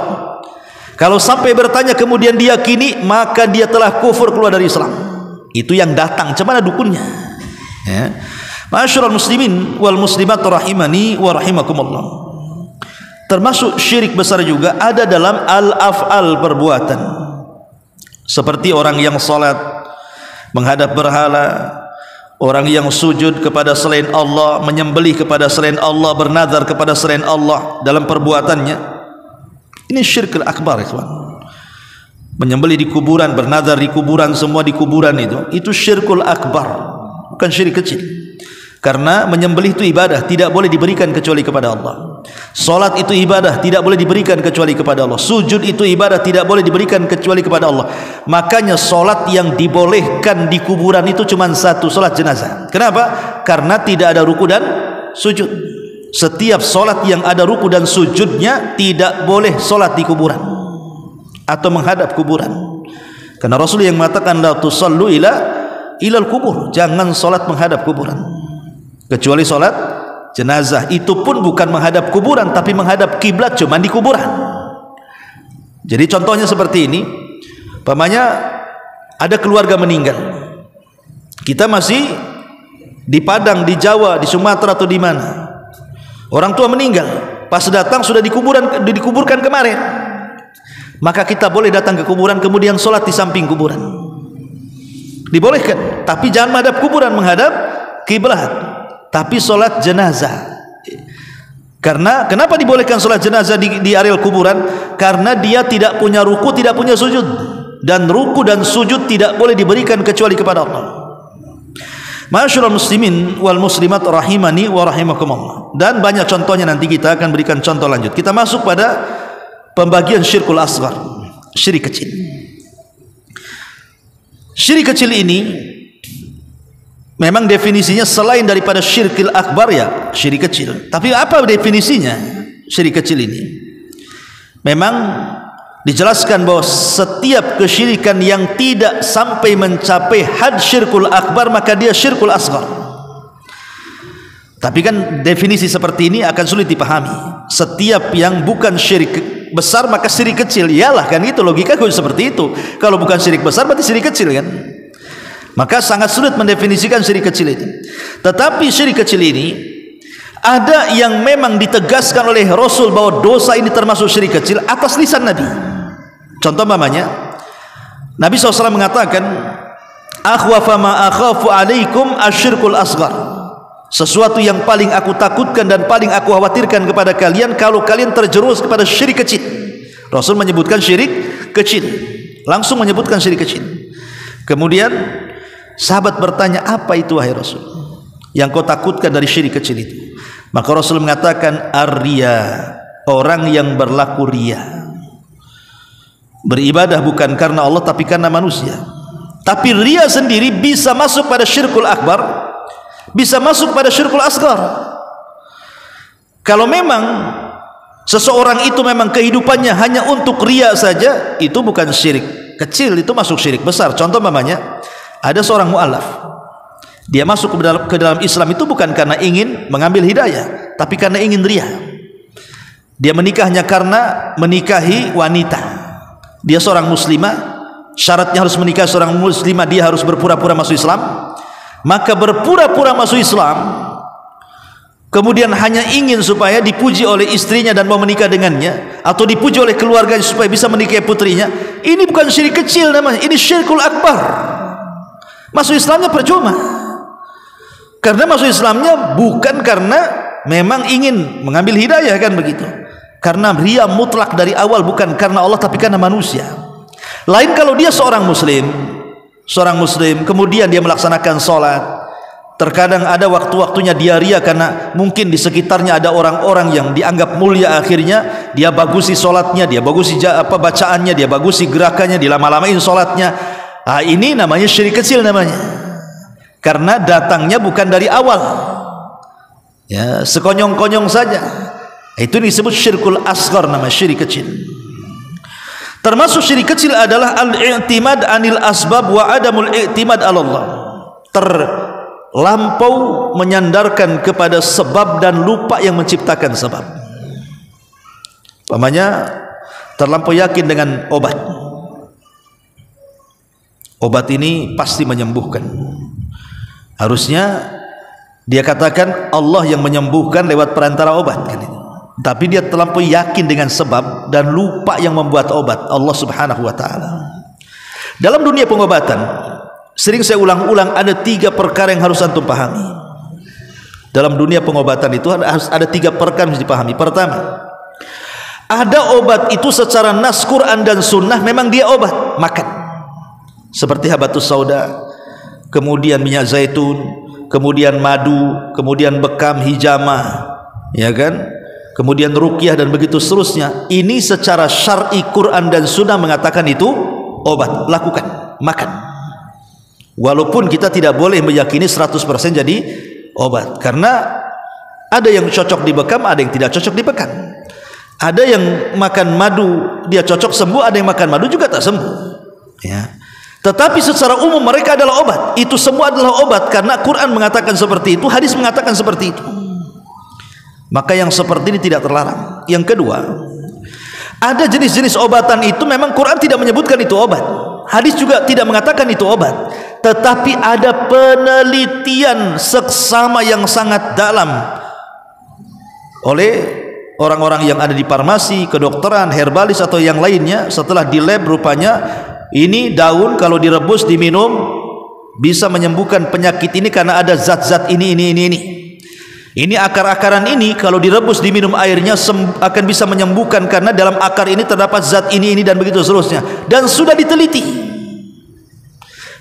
Kalau sampai bertanya kemudian diyakini, maka dia telah kufur, keluar dari Islam. Itu yang datang, cuman dukunnya. Ya. Ma'asyiral muslimin wal muslimat rahimani wa rahimakumullah. Termasuk syirik besar juga ada dalam al-af'al, perbuatan. Seperti orang yang salat menghadap berhala, orang yang sujud kepada selain Allah, menyembelih kepada selain Allah, bernazar kepada selain Allah dalam perbuatannya. Ini syirkul akbar, ikhwan. Menyembelih di kuburan, bernazar di kuburan, semua di kuburan itu syirkul akbar, bukan syirik kecil. Karena menyembelih itu ibadah, tidak boleh diberikan kecuali kepada Allah. Salat itu ibadah, tidak boleh diberikan kecuali kepada Allah. Sujud itu ibadah, tidak boleh diberikan kecuali kepada Allah. Makanya salat yang dibolehkan di kuburan itu cuma satu, salat jenazah. Kenapa? Karena tidak ada ruku dan sujud. Setiap salat yang ada ruku dan sujudnya tidak boleh salat di kuburan atau menghadap kuburan. Karena Rasul yang mengatakan la tusallu ilal kubur, jangan salat menghadap kuburan, kecuali salat jenazah. Itu pun bukan menghadap kuburan, tapi menghadap kiblat, cuma di kuburan. Jadi contohnya seperti ini, umpamanya ada keluarga meninggal, kita masih di Padang, di Jawa, di Sumatera atau di mana, orang tua meninggal, pas datang sudah dikuburkan kemarin, maka kita boleh datang ke kuburan kemudian sholat di samping kuburan, dibolehkan. Tapi jangan menghadap kuburan, menghadap kiblat, tapi sholat jenazah. Karena kenapa dibolehkan sholat jenazah di areal kuburan? Karena dia tidak punya ruku, tidak punya sujud, dan ruku dan sujud tidak boleh diberikan kecuali kepada Allah. Ma'asyiral muslimin wal muslimat rahimani wa rahimakumullah. Dan banyak contohnya, nanti kita akan berikan contoh lanjut. Kita masuk pada pembagian syirkul asghar, syirik kecil. Syirik kecil ini memang definisinya selain daripada syirkil akbar, ya syirik kecil. Tapi apa definisinya syirik kecil ini? Memang dijelaskan bahwa setiap kesyirikan yang tidak sampai mencapai had syirkul akbar, maka dia syirkul asghar. Tapi kan definisi seperti ini akan sulit dipahami. Setiap yang bukan syirik besar maka syirik kecil, iyalah kan, itu logika seperti itu. Kalau bukan syirik besar berarti syirik kecil kan, maka sangat sulit mendefinisikan syirik kecil itu. Tetapi syirik kecil ini ada yang memang ditegaskan oleh Rasul bahwa dosa ini termasuk syirik kecil atas lisan Nabi. Contoh mamanya, Nabi SAW mengatakan, akhwafa ma akhafu alaikum asyirkul asghar. sesuatu yang paling aku takutkan dan paling aku khawatirkan kepada kalian kalau kalian terjerumus kepada syirik kecil. Rasul menyebutkan syirik kecil, langsung menyebutkan syirik kecil. Kemudian sahabat bertanya, apa itu wahai Rasul yang kau takutkan dari syirik kecil itu? Maka Rasul mengatakan, ar-riya, orang yang berlaku riya, beribadah bukan karena Allah tapi karena manusia. Tapi riya sendiri bisa masuk pada syirkul akbar, bisa masuk pada syirkul asghar. Kalau memang seseorang itu memang kehidupannya hanya untuk riya saja, itu bukan syirik kecil, itu masuk syirik besar. Contoh mamanya, ada seorang mu'alaf, dia masuk ke dalam Islam itu bukan karena ingin mengambil hidayah, tapi karena ingin riya. Dia menikahnya karena menikahi wanita. Dia seorang muslimah, syaratnya harus menikah seorang muslimah, dia harus berpura-pura masuk Islam. Maka berpura-pura masuk Islam, kemudian hanya ingin supaya dipuji oleh istrinya dan mau menikah dengannya, atau dipuji oleh keluarganya supaya bisa menikahi putrinya. Ini bukan syirik kecil namanya, ini syirkul akbar. Masuk Islamnya percuma, karena masuk Islamnya bukan karena memang ingin mengambil hidayah, kan begitu. Karena riya mutlak dari awal, bukan karena Allah tapi karena manusia. Lain kalau dia seorang muslim, kemudian dia melaksanakan sholat, terkadang ada waktu-waktunya dia riya karena mungkin di sekitarnya ada orang-orang yang dianggap mulia, akhirnya dia bagusi sholatnya, dia bagusi bacaannya, dia bagusi gerakannya, dilama-lamain sholatnya. Ini namanya syirik kecil namanya, karena datangnya bukan dari awal, ya sekonyong-konyong saja. Itu disebut syirkul asghar, nama syirik kecil. Termasuk syirik kecil adalah al-i'timad anil asbab wa adamul i'timad ala Allah, terlampau menyandarkan kepada sebab dan lupa yang menciptakan sebab. Umpamanya terlampau yakin dengan obat, obat ini pasti menyembuhkan, harusnya dia katakan Allah yang menyembuhkan lewat perantara obat, kan itu. Tapi dia terlampau yakin dengan sebab dan lupa yang membuat obat, Allah subhanahu wa ta'ala. Dalam dunia pengobatan, sering saya ulang-ulang, ada 3 perkara yang harus antum pahami. Dalam dunia pengobatan itu harus ada 3 perkara yang harus dipahami. Pertama, ada obat itu secara nas Quran dan sunnah memang dia obat, makan, seperti habatus sauda, kemudian minyak zaitun, kemudian madu, kemudian bekam, hijamah, ya kan, kemudian ruqyah dan begitu seterusnya. Ini secara syar'i Quran dan sunnah mengatakan itu obat, lakukan, makan. Walaupun kita tidak boleh meyakini 100% jadi obat, karena ada yang cocok di bekam, ada yang tidak cocok di bekam. Ada yang makan madu dia cocok sembuh, ada yang makan madu juga tak sembuh, ya. Tetapi secara umum mereka adalah obat. Itu semua adalah obat karena Quran mengatakan seperti itu, hadis mengatakan seperti itu. Maka yang seperti ini tidak terlarang. Yang kedua, ada jenis-jenis obatan itu memang Quran tidak menyebutkan itu obat, hadis juga tidak mengatakan itu obat, tetapi ada penelitian seksama yang sangat dalam oleh orang-orang yang ada di farmasi, kedokteran, herbalis atau yang lainnya. Setelah di lab, rupanya ini daun kalau direbus diminum bisa menyembuhkan penyakit ini karena ada zat-zat ini. Ini akar-akaran ini kalau direbus diminum airnya akan bisa menyembuhkan karena dalam akar ini terdapat zat ini dan begitu seterusnya, dan sudah diteliti.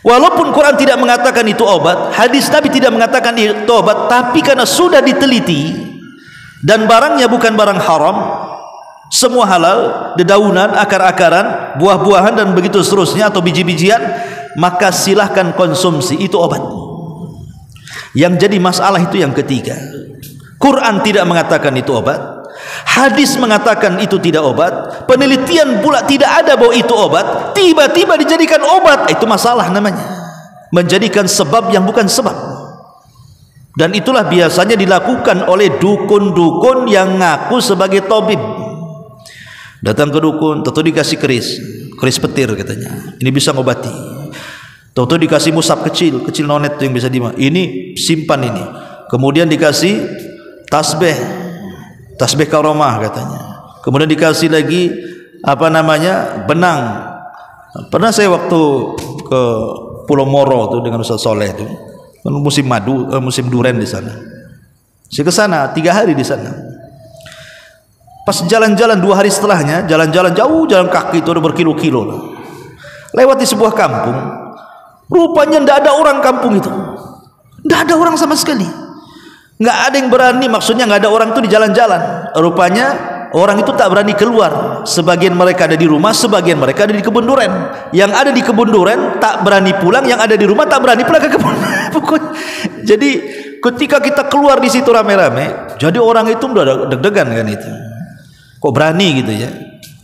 Walaupun Quran tidak mengatakan itu obat, hadis Nabi tidak mengatakan itu obat, tapi karena sudah diteliti dan barangnya bukan barang haram, semua halal, dedaunan, akar-akaran, buah-buahan dan begitu seterusnya atau biji-bijian, maka silahkan konsumsi, itu obat. Yang jadi masalah itu yang ketiga, Quran tidak mengatakan itu obat, hadis mengatakan itu tidak obat, penelitian pula tidak ada bahwa itu obat, tiba-tiba dijadikan obat. Itu masalah namanya, menjadikan sebab yang bukan sebab. Dan itulah biasanya dilakukan oleh dukun-dukun yang ngaku sebagai tabib. Datang ke dukun, tentu dikasih keris petir katanya, ini bisa ngobati. Tentu dikasih musab kecil nonet yang bisa ini simpan ini. Kemudian dikasih tasbih karomah katanya. Kemudian dikasih lagi benang. Pernah saya waktu ke Pulau Moro tuh dengan Ustaz Soleh itu, musim madu, musim duren di sana. Saya ke sana 3 hari di sana. Pas jalan-jalan 2 hari setelahnya, jalan-jalan jauh, jalan kaki itu udah berkilo-kilo. Lewat di sebuah kampung, rupanya tidak ada orang kampung itu. Tidak ada orang sama sekali. Nggak ada yang berani, maksudnya nggak ada orang itu di jalan-jalan. Rupanya orang itu tak berani keluar. Sebagian mereka ada di rumah, sebagian mereka ada di kebun duren. Yang ada di kebun duren tak berani pulang, yang ada di rumah tak berani pulang ke kebun. Jadi ketika kita keluar di situ rame-rame, jadi orang itu udah deg-degan kan itu. Kok berani gitu ya?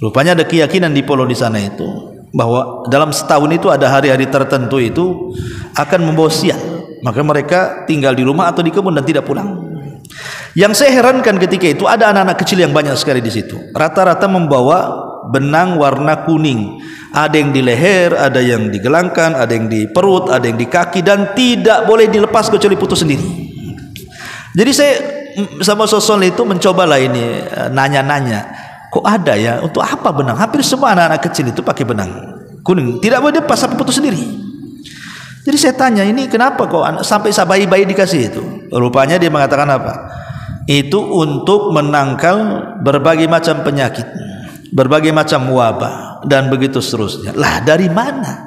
Rupanya ada keyakinan di Polo di sana itu bahwa dalam setahun itu ada hari-hari tertentu itu akan membawa sial. Maka mereka tinggal di rumah atau di kebun dan tidak pulang. Yang saya herankan ketika itu ada anak-anak kecil yang banyak sekali di situ. Rata-rata membawa benang warna kuning. Ada yang di leher, ada yang di gelangkan, ada yang di perut, ada yang di kaki, dan tidak boleh dilepas kecuali putus sendiri. Jadi saya sama Sosol itu mencobalah ini nanya-nanya, kok ada ya, untuk apa benang? Hampir semua anak-anak kecil itu pakai benang kuning, tidak boleh dilepas sampai putus sendiri. Jadi saya tanya, ini kenapa kok sampai bayi-bayi dikasih itu? Rupanya dia mengatakan apa? Itu untuk menangkal berbagai macam penyakit, berbagai macam wabah, dan begitu seterusnya. Lah dari mana?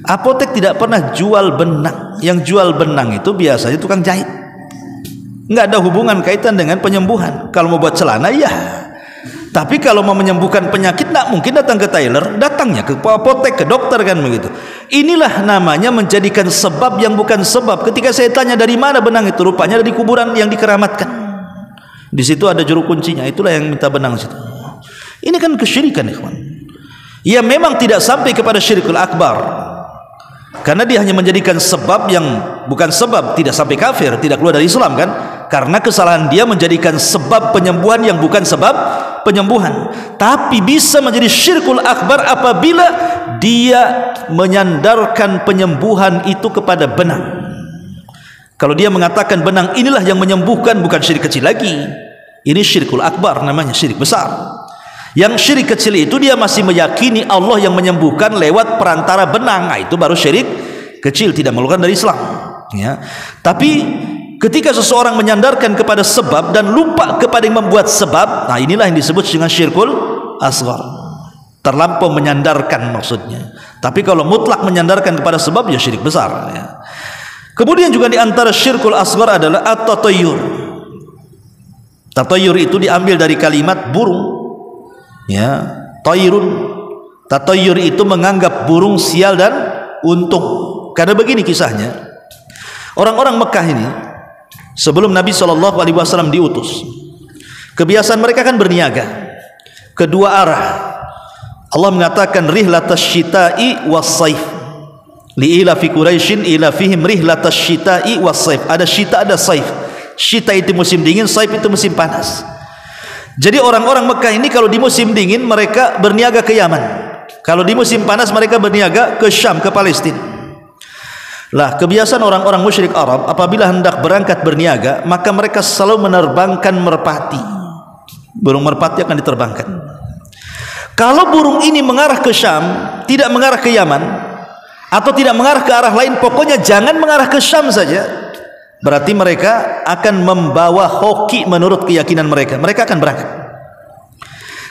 Apotek tidak pernah jual benang. Yang jual benang itu biasanya tukang jahit. Nggak ada hubungan kaitan dengan penyembuhan. Kalau mau buat celana ya, tapi kalau mau menyembuhkan penyakit nggak mungkin datang ke tailor, datangnya ke apotek, ke dokter kan begitu. Inilah namanya menjadikan sebab yang bukan sebab. Ketika saya tanya dari mana benang itu, rupanya ada di kuburan yang dikeramatkan. Di situ ada juru kuncinya, itulah yang minta benang situ. Ini kan kesyirikan, ikhwan. Ya memang tidak sampai kepada syirkul akbar, karena dia hanya menjadikan sebab yang bukan sebab, tidak sampai kafir, tidak keluar dari Islam kan, karena kesalahan dia menjadikan sebab penyembuhan yang bukan sebab penyembuhan. Tapi bisa menjadi syirkul akbar apabila dia menyandarkan penyembuhan itu kepada benang. Kalau dia mengatakan benang inilah yang menyembuhkan, bukan syirik kecil lagi, ini syirkul akbar, namanya syirik besar. Yang syirik kecil itu dia masih meyakini Allah yang menyembuhkan lewat perantara benang. Nah, itu baru syirik kecil, tidak mengeluarkan dari Islam ya. Tapi ketika seseorang menyandarkan kepada sebab dan lupa kepada yang membuat sebab, nah inilah yang disebut dengan syirkul asghar. Terlampau menyandarkan maksudnya. Tapi kalau mutlak menyandarkan kepada sebab, ya syirik besar ya. Kemudian juga di antara syirkul asghar adalah at-tatayyur. Tatayyur itu diambil dari kalimat burung ya, tayrun. Tatayyur itu menganggap burung sial dan untung. Karena begini kisahnya, orang-orang Mekah ini sebelum Nabi SAW diutus, kebiasaan mereka kan berniaga kedua arah. Allah mengatakan rihlatash syita'i was-saif li'ila fi Quraisyin ila fihim rihlatash syita'i was-saif. Ada syita, ada saif. Syita itu musim dingin, saif itu musim panas. Jadi orang-orang Mekah ini kalau di musim dingin mereka berniaga ke Yaman, kalau di musim panas mereka berniaga ke Syam, ke Palestina. Lah kebiasaan orang-orang musyrik Arab apabila hendak berangkat berniaga, maka mereka selalu menerbangkan merpati. Burung merpati akan diterbangkan. Kalau burung ini mengarah ke Syam, tidak mengarah ke Yaman, atau tidak mengarah ke arah lain, pokoknya jangan mengarah ke Syam saja, berarti mereka akan membawa hoki menurut keyakinan mereka. Mereka akan berangkat.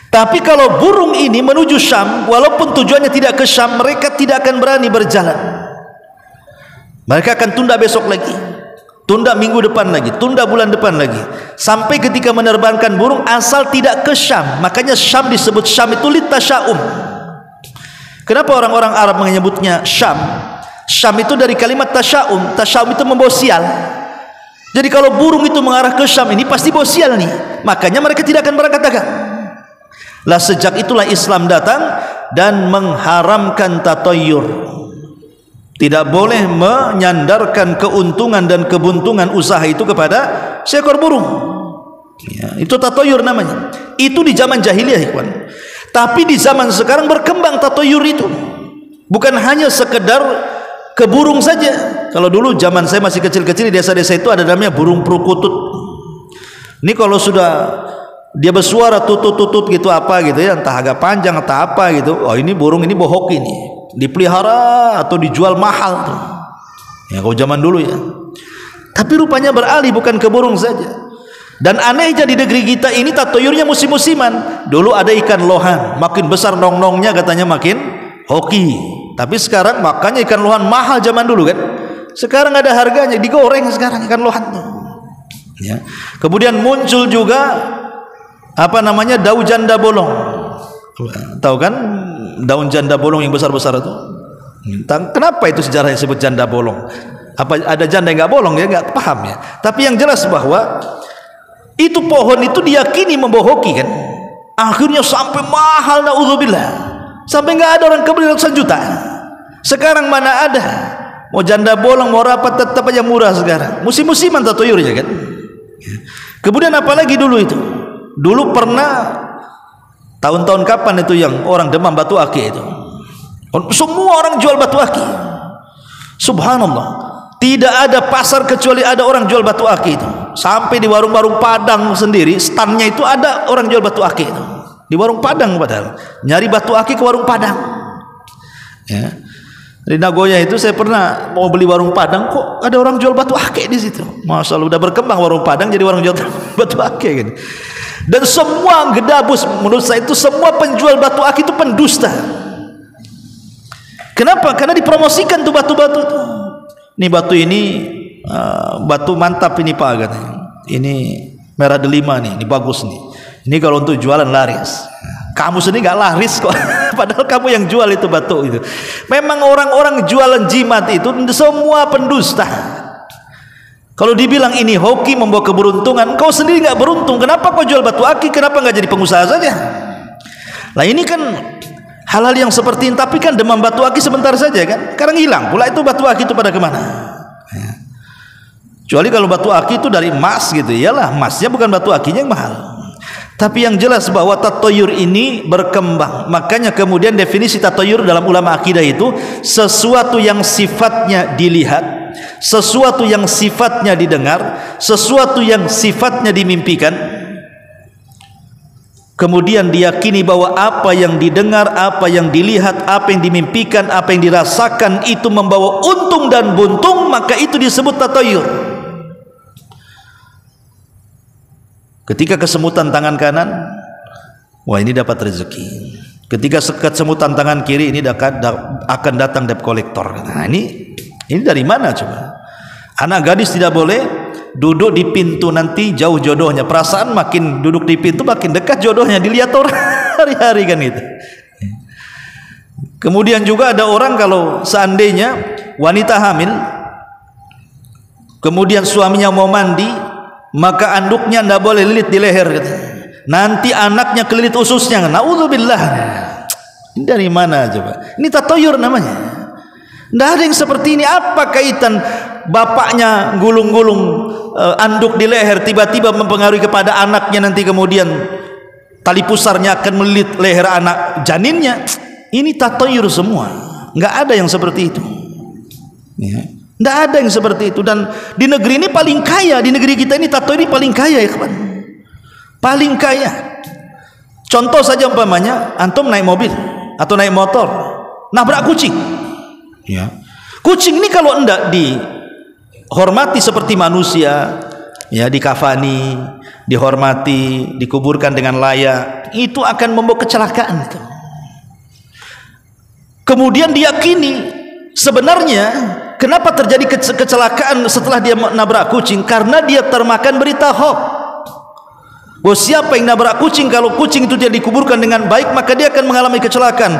Tapi kalau burung ini menuju Syam, walaupun tujuannya tidak ke Syam, mereka tidak akan berani berjalan. Mereka akan tunda besok lagi, tunda minggu depan lagi, tunda bulan depan lagi, sampai ketika menerbangkan burung asal tidak ke Syam. Makanya Syam disebut Syam itu litasyaum. Kenapa orang-orang Arab menyebutnya Syam? Syam itu dari kalimat tasyaum. Tasyaum itu membawa sial. Jadi kalau burung itu mengarah ke Syam, ini pasti bawa sial nih. Makanya mereka tidak akan berangkat dagang. Lah sejak itulah Islam datang dan mengharamkan tatayyur. Tidak boleh menyandarkan keuntungan dan kebuntungan usaha itu kepada seekor burung ya, itu tatayyur namanya. Itu di zaman jahiliyah, ikhwan. Tapi di zaman sekarang berkembang tatayyur itu, bukan hanya sekedar ke burung saja. Kalau dulu zaman saya masih kecil-kecil di desa-desa itu ada namanya burung perukutut. Ini kalau sudah dia bersuara tutut-tutut gitu apa gitu ya, entah agak panjang atau apa gitu, oh ini burung ini bohok, ini dipelihara atau dijual mahal tuh ya, kalau zaman dulu ya. Tapi rupanya beralih bukan ke burung saja. Dan anehnya di negeri kita ini tatoyurnya musim-musiman. Dulu ada ikan lohan, makin besar nong-nongnya katanya makin hoki. Tapi sekarang makanya ikan lohan mahal zaman dulu kan. Sekarang ada harganya, digoreng sekarang ikan lohan tuh. Ya. Kemudian muncul juga apa namanya daun janda bolong. Tahu kan daun janda bolong yang besar-besar itu? Kenapa itu sejarahnya disebut janda bolong? Apa ada janda yang nggak bolong ya? Nggak paham ya. Tapi yang jelas bahwa itu pohon itu diyakini membohoki kan. Akhirnya sampai mahal, naudzubillah. Sampai nggak ada orang kebeli ratusan juta. Sekarang mana ada? Mau janda bolong mau rapat tetap aja murah sekarang. Musim-musiman tatoyurnya kan. Kemudian apalagi dulu itu? Dulu pernah tahun-tahun kapan itu yang orang demam batu akik itu? Semua orang jual batu akik. Subhanallah. Tidak ada pasar kecuali ada orang jual batu akik itu. Sampai di warung-warung Padang sendiri, standnya itu ada orang jual batu akik itu. Di warung Padang padahal. Nyari batu akik ke warung Padang. Ya. Di Nagoya itu saya pernah mau beli warung Padang, kok ada orang jual batu akik di situ. Masya Allah, udah berkembang warung Padang jadi warung jual batu akik gitu. Dan semua gedabus, menurut saya itu semua penjual batu akik itu pendusta. Kenapa? Karena dipromosikan tuh batu-batu tuh. Ini batu ini batu mantap ini Pak katanya. Ini merah delima nih, ini bagus nih. Ini kalau untuk jualan laris. Kamu sendiri nggak laris kok. Padahal kamu yang jual itu batu itu. Memang orang-orang jualan jimat itu semua pendusta. Kalau dibilang ini hoki membawa keberuntungan, kau sendiri nggak beruntung. Kenapa kau jual batu akik? Kenapa nggak jadi pengusaha saja? Nah ini kan hal-hal yang seperti ini. Tapi kan demam batu akik sebentar saja kan. Sekarang hilang pula itu batu akik itu pada kemana? Ya. Kecuali kalau batu akik itu dari emas gitu. Iyalah emasnya bukan batu akiknya yang mahal. Tapi yang jelas bahwa tatoyur ini berkembang. Makanya kemudian definisi tatoyur dalam ulama akidah itu sesuatu yang sifatnya dilihat, sesuatu yang sifatnya didengar, sesuatu yang sifatnya dimimpikan. Kemudian diyakini bahwa apa yang didengar, apa yang dilihat, apa yang dimimpikan, apa yang dirasakan itu membawa untung dan buntung, maka itu disebut tatoyur. Ketika kesemutan tangan kanan, wah ini dapat rezeki. Ketika kesemutan tangan kiri, ini akan datang debt collector. Nah ini dari mana coba? Anak gadis tidak boleh duduk di pintu, nanti jauh jodohnya. Perasaan makin duduk di pintu makin dekat jodohnya, dilihat orang hari-hari kan itu. Kemudian juga ada orang kalau seandainya wanita hamil, kemudian suaminya mau mandi, maka anduknya tidak boleh lilit di leher gitu. Nanti anaknya kelilit ususnya. Naudzubillah. Ini dari mana coba? Ini tatoyur namanya. Tidak ada yang seperti ini. Apa kaitan bapaknya gulung-gulung anduk di leher tiba-tiba mempengaruhi kepada anaknya, nanti kemudian tali pusarnya akan melilit leher anak janinnya? Ini tatoyur semua. Nggak ada yang seperti itu. Ya. Tidak ada yang seperti itu. Dan di negeri ini paling kaya, di negeri kita ini tato ini paling kaya ya kawan, paling kaya. Contoh saja umpamanya antum naik mobil atau naik motor nabrak kucing ya. Kucing ini kalau tidak dihormati seperti manusia ya, dikafani, dihormati, dikuburkan dengan layak, itu akan membawa kecelakaan itu. Kemudian diyakini sebenarnya kenapa terjadi kecelakaan setelah dia nabrak kucing? Karena dia termakan berita hoax. Bahwa siapa yang nabrak kucing, kalau kucing itu tidak dikuburkan dengan baik, maka dia akan mengalami kecelakaan.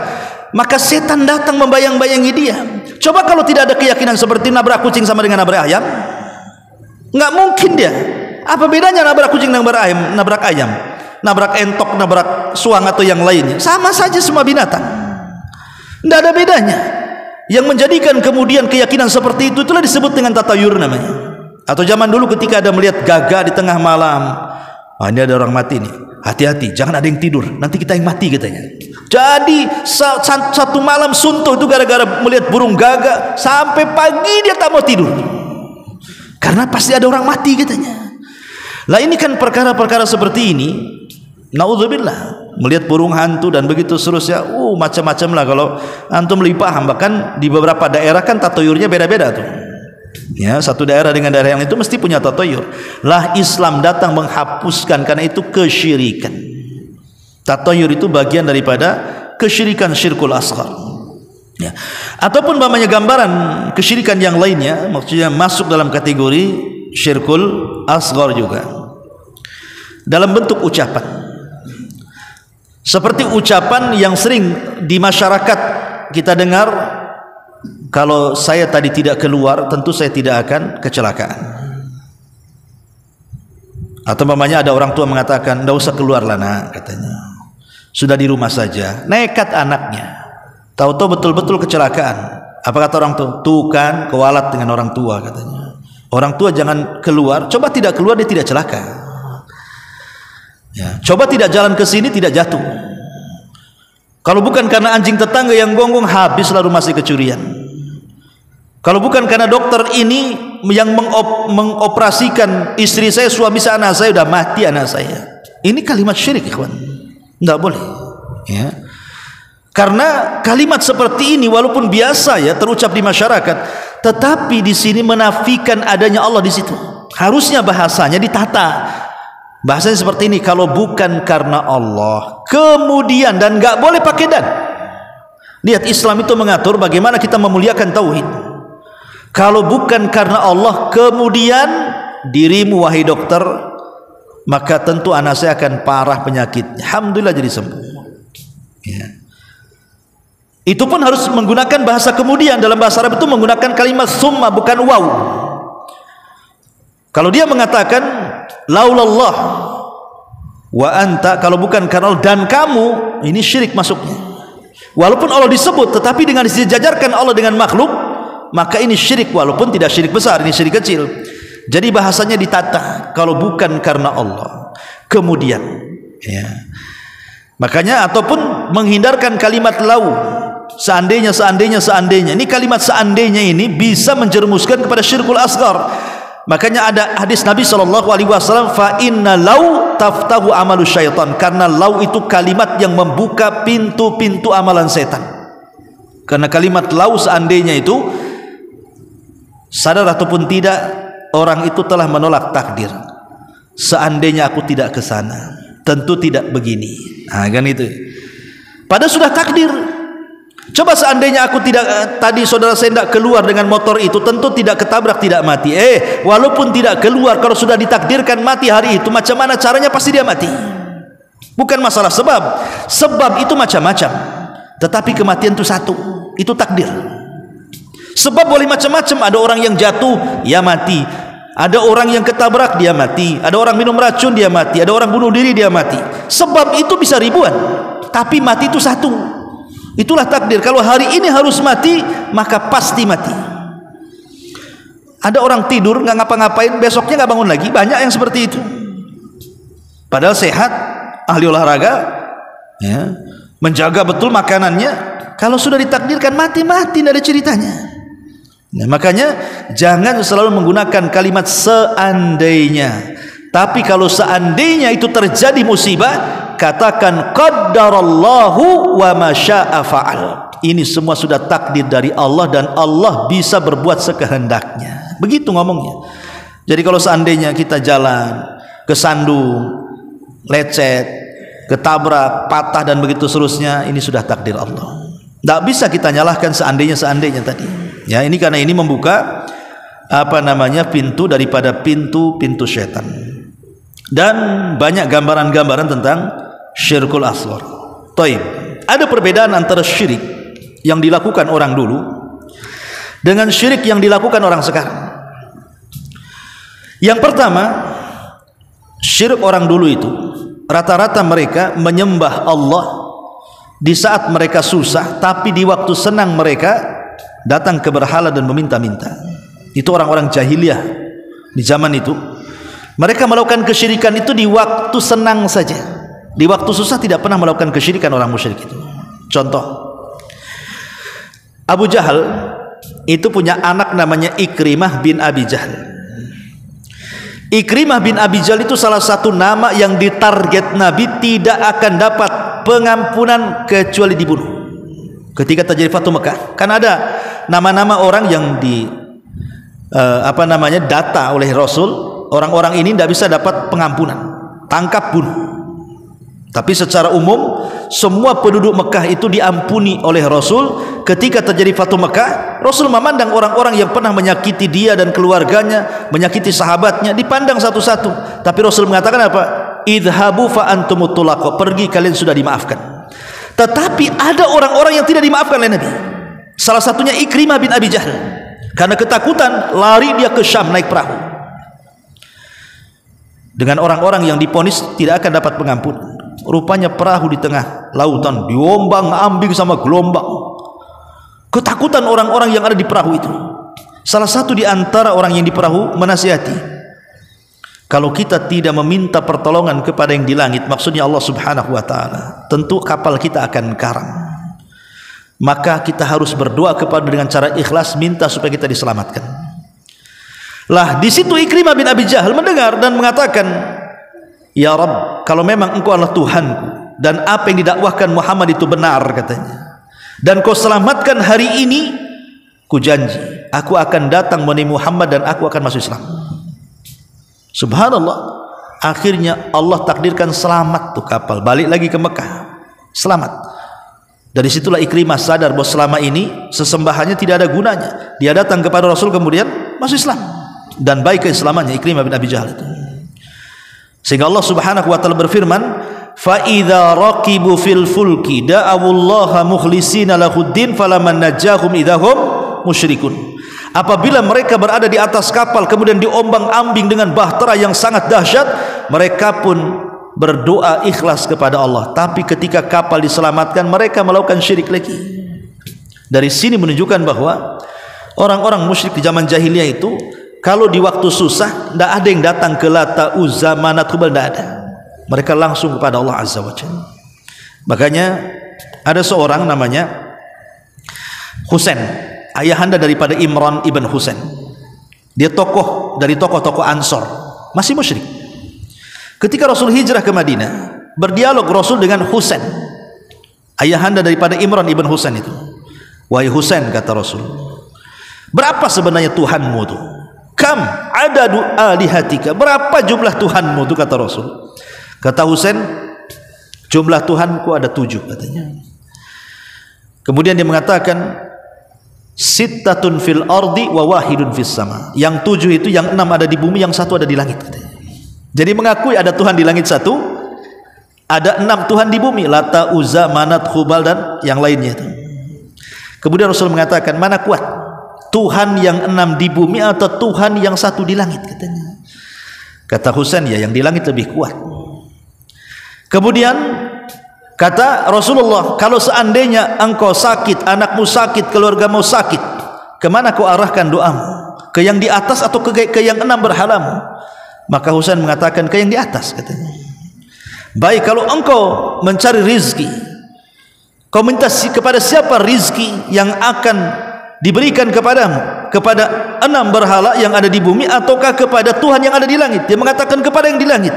Maka setan datang membayang-bayangi dia. Coba kalau tidak ada keyakinan seperti nabrak kucing sama dengan nabrak ayam, nggak mungkin dia. Apa bedanya nabrak kucing dengan nabrak ayam, nabrak entok, nabrak suang atau yang lainnya? Sama saja semua binatang. Tidak ada bedanya. Yang menjadikan kemudian keyakinan seperti itu itulah disebut dengan tatayur namanya. Atau zaman dulu ketika ada melihat gagak di tengah malam, ini ada orang mati nih, hati-hati jangan ada yang tidur, nanti kita yang mati katanya. Jadi satu malam suntuk itu gara-gara melihat burung gagak, sampai pagi dia tak mau tidur karena pasti ada orang mati katanya. Lah ini kan perkara-perkara seperti ini, naudzubillah, melihat burung hantu dan begitu seterusnya, macam-macam lah. Kalau antum lebih paham, bahkan di beberapa daerah kan tatoyurnya beda-beda tuh Ya, satu daerah dengan daerah yang itu mesti punya tatoyur. Lah Islam datang menghapuskan karena itu kesyirikan. Tatoyur itu bagian daripada kesyirikan syirkul asghar. Ya. Ataupun umpamanya gambaran kesyirikan yang lainnya, maksudnya masuk dalam kategori syirkul asghar juga. Dalam bentuk ucapan. Seperti ucapan yang sering di masyarakat kita dengar, kalau saya tadi tidak keluar, tentu saya tidak akan kecelakaan. Atau umpamanya ada orang tua mengatakan, "Enggak usah keluarlah nak," katanya. Sudah di rumah saja. Nekat anaknya. Tahu-tahu betul-betul kecelakaan. Apa kata orang tua? Tuh kan, kewalat dengan orang tua katanya. Orang tua jangan keluar, coba tidak keluar dia tidak celaka. Ya, coba tidak jalan ke sini tidak jatuh. Kalau bukan karena anjing tetangga yang gonggong, habislah rumah si kecurian. Kalau bukan karena dokter ini yang mengoperasikan istri saya, suami saya, anak saya, sudah mati anak saya. Ini kalimat syirik, ikhwan. Tidak boleh. Ya. Karena kalimat seperti ini walaupun biasa ya terucap di masyarakat, tetapi di sini menafikan adanya Allah di situ. Harusnya bahasanya ditata. Bahasanya seperti ini, kalau bukan karena Allah, kemudian, dan gak boleh pakai dan. Lihat, Islam itu mengatur bagaimana kita memuliakan tauhid. Kalau bukan karena Allah, kemudian dirimu wahai dokter, maka tentu anak saya akan parah penyakitnya. Alhamdulillah jadi sembuh. Ya. Itu pun harus menggunakan bahasa kemudian. Dalam bahasa Arab itu menggunakan kalimat summa, bukan waw. Kalau dia mengatakan laulallah wa anta, kalau bukan karena Allah dan kamu, ini syirik masuknya. Walaupun Allah disebut, tetapi dengan disejajarkan Allah dengan makhluk, maka ini syirik, walaupun tidak syirik besar, ini syirik kecil. Jadi bahasanya ditata, kalau bukan karena Allah, kemudian ya. Makanya ataupun menghindarkan kalimat lau, seandainya. Ini kalimat seandainya ini bisa menjerumuskan kepada syirkul asghar. Makanya ada hadis Nabi SAW, fa inna lau taftahu amalu syaitan, karena lau itu kalimat yang membuka pintu-pintu amalan setan. Karena kalimat lau seandainya itu, sadar ataupun tidak, orang itu telah menolak takdir. Seandainya aku tidak ke sana, tentu tidak begini. Nah, kan itu. Padahal sudah takdir. Coba seandainya aku tidak, tadi saudara saya tidak keluar dengan motor itu, tentu tidak ketabrak, tidak mati. Walaupun tidak keluar, kalau sudah ditakdirkan mati hari itu, macam mana caranya pasti dia mati. Bukan masalah sebab. Sebab itu macam-macam, tetapi kematian itu satu, itu takdir. Sebab boleh macam-macam. Ada orang yang jatuh, ya mati. Ada orang yang ketabrak, dia mati. Ada orang minum racun, dia mati. Ada orang bunuh diri, dia mati. Sebab itu bisa ribuan, tapi mati itu satu. Itulah takdir. Kalau hari ini harus mati, maka pasti mati. Ada orang tidur nggak ngapa-ngapain, besoknya nggak bangun lagi. Banyak yang seperti itu. Padahal sehat, ahli olahraga, ya, menjaga betul makanannya. Kalau sudah ditakdirkan mati, tidak ada ceritanya. Nah, makanya jangan selalu menggunakan kalimat seandainya. Tapi kalau seandainya itu terjadi musibah, katakan qaddarallahu wa ma syaa fa'al. Ini semua sudah takdir dari Allah dan Allah bisa berbuat sekehendaknya. Begitu ngomongnya. Jadi kalau seandainya kita jalan kesandung, lecet, ketabrak, patah dan begitu seterusnya, ini sudah takdir Allah. Tidak bisa kita nyalahkan seandainya tadi. Ya, ini karena ini membuka pintu daripada pintu syaitan. Dan banyak gambaran-gambaran tentang syirkul asghar. Taib. Ada perbedaan antara syirik yang dilakukan orang dulu dengan syirik yang dilakukan orang sekarang. Yang pertama, syirik orang dulu itu rata-rata mereka menyembah Allah di saat mereka susah, tapi di waktu senang mereka datang ke berhala dan meminta-minta. Itu orang-orang jahiliyah di zaman itu. Mereka melakukan kesyirikan itu di waktu senang saja. Di waktu susah tidak pernah melakukan kesyirikan orang musyrik itu. Contoh, Abu Jahal itu punya anak namanya Ikrimah bin Abi Jahal. Ikrimah bin Abi Jahal itu salah satu nama yang ditarget Nabi tidak akan dapat pengampunan kecuali dibunuh. Ketika terjadi Fatu Mekah, kan ada nama-nama orang yang data oleh Rasul, orang-orang ini tidak bisa dapat pengampunan, tangkap bunuh. Tapi secara umum semua penduduk Mekah itu diampuni oleh Rasul. Ketika terjadi Fatu Mekah, Rasul memandang orang-orang yang pernah menyakiti dia dan keluarganya, menyakiti sahabatnya, dipandang satu-satu. Tapi Rasul mengatakan apa? Idhabu fa antumut tulaqo, pergi kalian sudah dimaafkan. Tetapi ada orang-orang yang tidak dimaafkan oleh Nabi. Salah satunya Ikrimah bin Abi Jahl. Karena ketakutan lari dia ke Syam naik perahu. Dengan orang-orang yang diponis tidak akan dapat pengampunan. Rupanya perahu di tengah lautan diombang-ambing sama gelombang. Ketakutan orang-orang yang ada di perahu itu. Salah satu di antara orang yang di perahu menasihati, kalau kita tidak meminta pertolongan kepada yang di langit, maksudnya Allah Subhanahu wa taala, tentu kapal kita akan karam. Maka kita harus berdoa kepada dengan cara ikhlas, minta supaya kita diselamatkan. Lah di situ Ikrimah bin Abi Jahl mendengar dan mengatakan, ya Rabb, kalau memang engkau adalah Tuhanku dan apa yang didakwahkan Muhammad itu benar, katanya, dan kau selamatkan hari ini, ku janji aku akan datang menemui Muhammad dan aku akan masuk Islam. Subhanallah, akhirnya Allah takdirkan selamat tuh kapal, balik lagi ke Mekah, selamat. Dari situlah Ikrimah sadar bahwa selama ini sesembahannya tidak ada gunanya. Dia datang kepada Rasul kemudian masuk Islam, dan baik keislamannya Ikrimah bin Abi Jahl itu. Sehingga Allah Subhanahu wa taala berfirman, fa idza raqibu fil fulki da'awullaha mukhlishina lahuddin falaman najahum idahum musyrikun. Apabila mereka berada di atas kapal kemudian diombang-ambing dengan bahtera yang sangat dahsyat, mereka pun berdoa ikhlas kepada Allah. Tapi ketika kapal diselamatkan, mereka melakukan syirik lagi. Dari sini menunjukkan bahwa orang-orang musyrik di zaman jahiliyah itu, kalau di waktu susah, tidak ada yang datang ke Lata, Uzza, Manat, Hubal, tidak ada. Mereka langsung kepada Allah Azza wa Jalla. Makanya ada seorang namanya Husain, ayahanda daripada Imran ibn Husain. Dia tokoh dari tokoh-tokoh Ansor, masih musyrik. Ketika Rasul hijrah ke Madinah, berdialog Rasul dengan Husain, ayahanda daripada Imran ibn Husain itu. Wahai Husain, kata Rasul, berapa sebenarnya Tuhanmu itu? Kam adadu alihatika, berapa jumlah Tuhanmu itu, kata Rasul. Kata Husain, jumlah Tuhanku ada 7, katanya. Kemudian dia mengatakan, sittatun fil ardi wa wahidun fis sama. Yang 7 itu, yang 6 ada di bumi, yang 1 ada di langit, katanya. Jadi mengakui ada Tuhan di langit 1, ada 6 Tuhan di bumi, Lata, Uzza, Manat, Hubal, dan yang lainnya itu. Kemudian Rasul mengatakan, mana kuat, Tuhan yang 6 di bumi atau Tuhan yang 1 di langit, katanya. Kata Husain, ya yang di langit lebih kuat. Kemudian kata Rasulullah, kalau seandainya engkau sakit, anakmu sakit, keluargamu sakit, kemana kau arahkan doamu? Ke yang di atas atau ke yang 6 berhalamu? Maka Husain mengatakan, ke yang di atas, katanya. Baik, kalau engkau mencari rizki, kau minta kepada siapa rizki yang akan diberikan kepadamu? Kepada 6 berhala yang ada di bumi ataukah kepada Tuhan yang ada di langit? Dia mengatakan kepada yang di langit.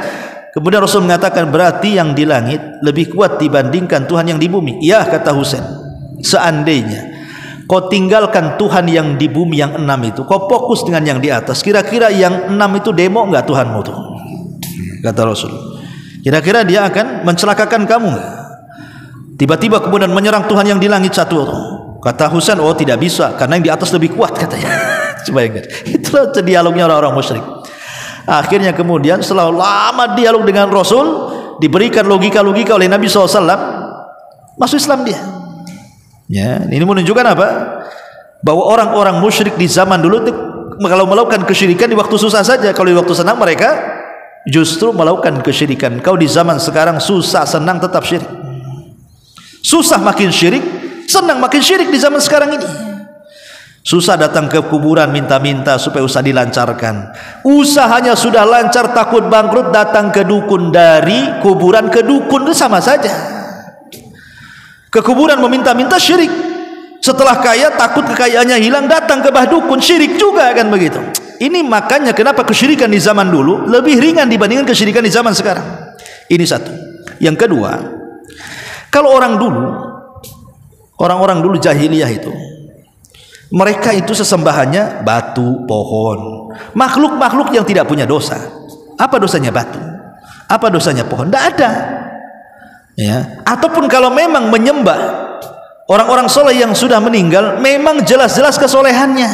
Kemudian Rasul mengatakan, berarti yang di langit lebih kuat dibandingkan Tuhan yang di bumi. Ya, kata Husain, seandainya kau tinggalkan Tuhan yang di bumi yang 6 itu, kau fokus dengan yang di atas, kira-kira yang 6 itu demo enggak Tuhanmu tuh? Kata Rasul, kira-kira dia akan mencelakakan kamu enggak? Tiba-tiba kemudian menyerang Tuhan yang di langit 1. Kata Husain, oh tidak bisa, karena yang di atas lebih kuat, katanya. Coba ingat, itulah dialognya orang-orang musyrik. Akhirnya kemudian setelah lama dialog dengan Rasul, diberikan logika-logika oleh Nabi SAW, masuk Islam dia. Ya, ini menunjukkan apa? Bahwa orang-orang musyrik di zaman dulu kalau melakukan kesyirikan di waktu susah saja, kalau di waktu senang mereka justru melakukan kesyirikan. Kau di zaman sekarang susah senang tetap syirik, susah makin syirik, senang makin syirik di zaman sekarang ini. Susah datang ke kuburan minta-minta supaya usaha dilancarkan, usahanya sudah lancar takut bangkrut, datang ke dukun, dari kuburan ke dukun itu sama saja. Ke kuburan meminta-minta syirik, setelah kaya takut kekayaannya hilang, datang ke bah dukun, syirik juga, kan begitu. Ini makanya kenapa kesyirikan di zaman dulu lebih ringan dibandingkan kesyirikan di zaman sekarang. Ini satu. Yang kedua, kalau orang-orang dulu jahiliyah itu, Mereka itu sesembahannya batu, pohon, makhluk-makhluk yang tidak punya dosa. Apa dosanya batu? Apa dosanya pohon? Tidak ada. Ya. Ataupun kalau memang menyembah orang-orang soleh yang sudah meninggal, memang jelas-jelas kesolehannya,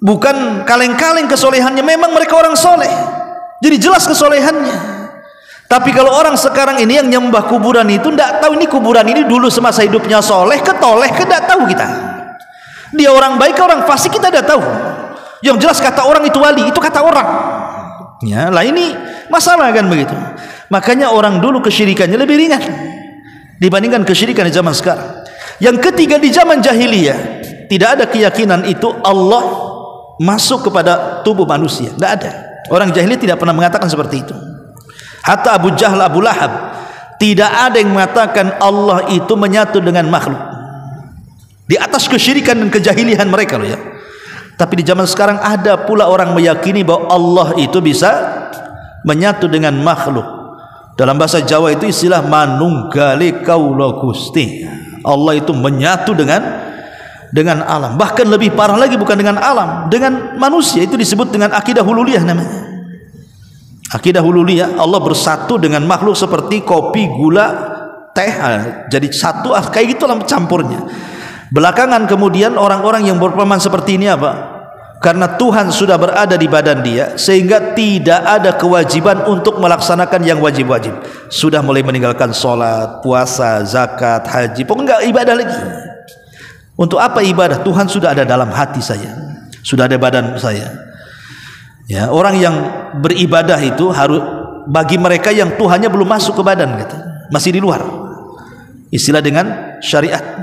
bukan kaleng-kaleng kesolehannya. Memang mereka orang soleh, jadi jelas kesolehannya. Tapi kalau orang sekarang ini yang nyembah kuburan itu tidak tahu ini kuburan ini dulu semasa hidupnya soleh ketoleh, tidak tahu kita. Dia orang baik, orang fasik, kita tidak tahu. Yang jelas kata orang itu wali, itu kata orang. Ya, lah ini masalah kan begitu. Makanya orang dulu kesyirikannya lebih ringan dibandingkan kesyirikan di zaman sekarang. Yang ketiga, di zaman jahiliyah tidak ada keyakinan itu Allah masuk kepada tubuh manusia. Tidak ada. Orang jahiliyah tidak pernah mengatakan seperti itu. Hatta Abu Jahal, Abu Lahab, tidak ada yang mengatakan Allah itu menyatu dengan makhluk. Di atas kesyirikan dan kejahilian mereka loh ya. Tapi di zaman sekarang ada pula orang meyakini bahwa Allah itu bisa menyatu dengan makhluk. Dalam bahasa Jawa itu istilah manunggali kaula Gusti. Allah itu menyatu dengan alam. Bahkan lebih parah lagi, bukan dengan alam, dengan manusia. Itu disebut dengan akidah hululiyah namanya. Akidah hululiyah, Allah bersatu dengan makhluk seperti kopi, gula, teh, jadi satu, kayak gitulah campurnya. Belakangan kemudian orang-orang yang berpemahaman seperti ini apa? Karena Tuhan sudah berada di badan dia, sehingga tidak ada kewajiban untuk melaksanakan yang wajib-wajib. Sudah mulai meninggalkan sholat, puasa, zakat, haji, pokoknya enggak ibadah lagi. Untuk apa ibadah? Tuhan sudah ada dalam hati saya, sudah ada badan saya. Ya, orang yang beribadah itu harus bagi mereka yang Tuhannya belum masuk ke badan, gitu, masih di luar. Istilah dengan syariat.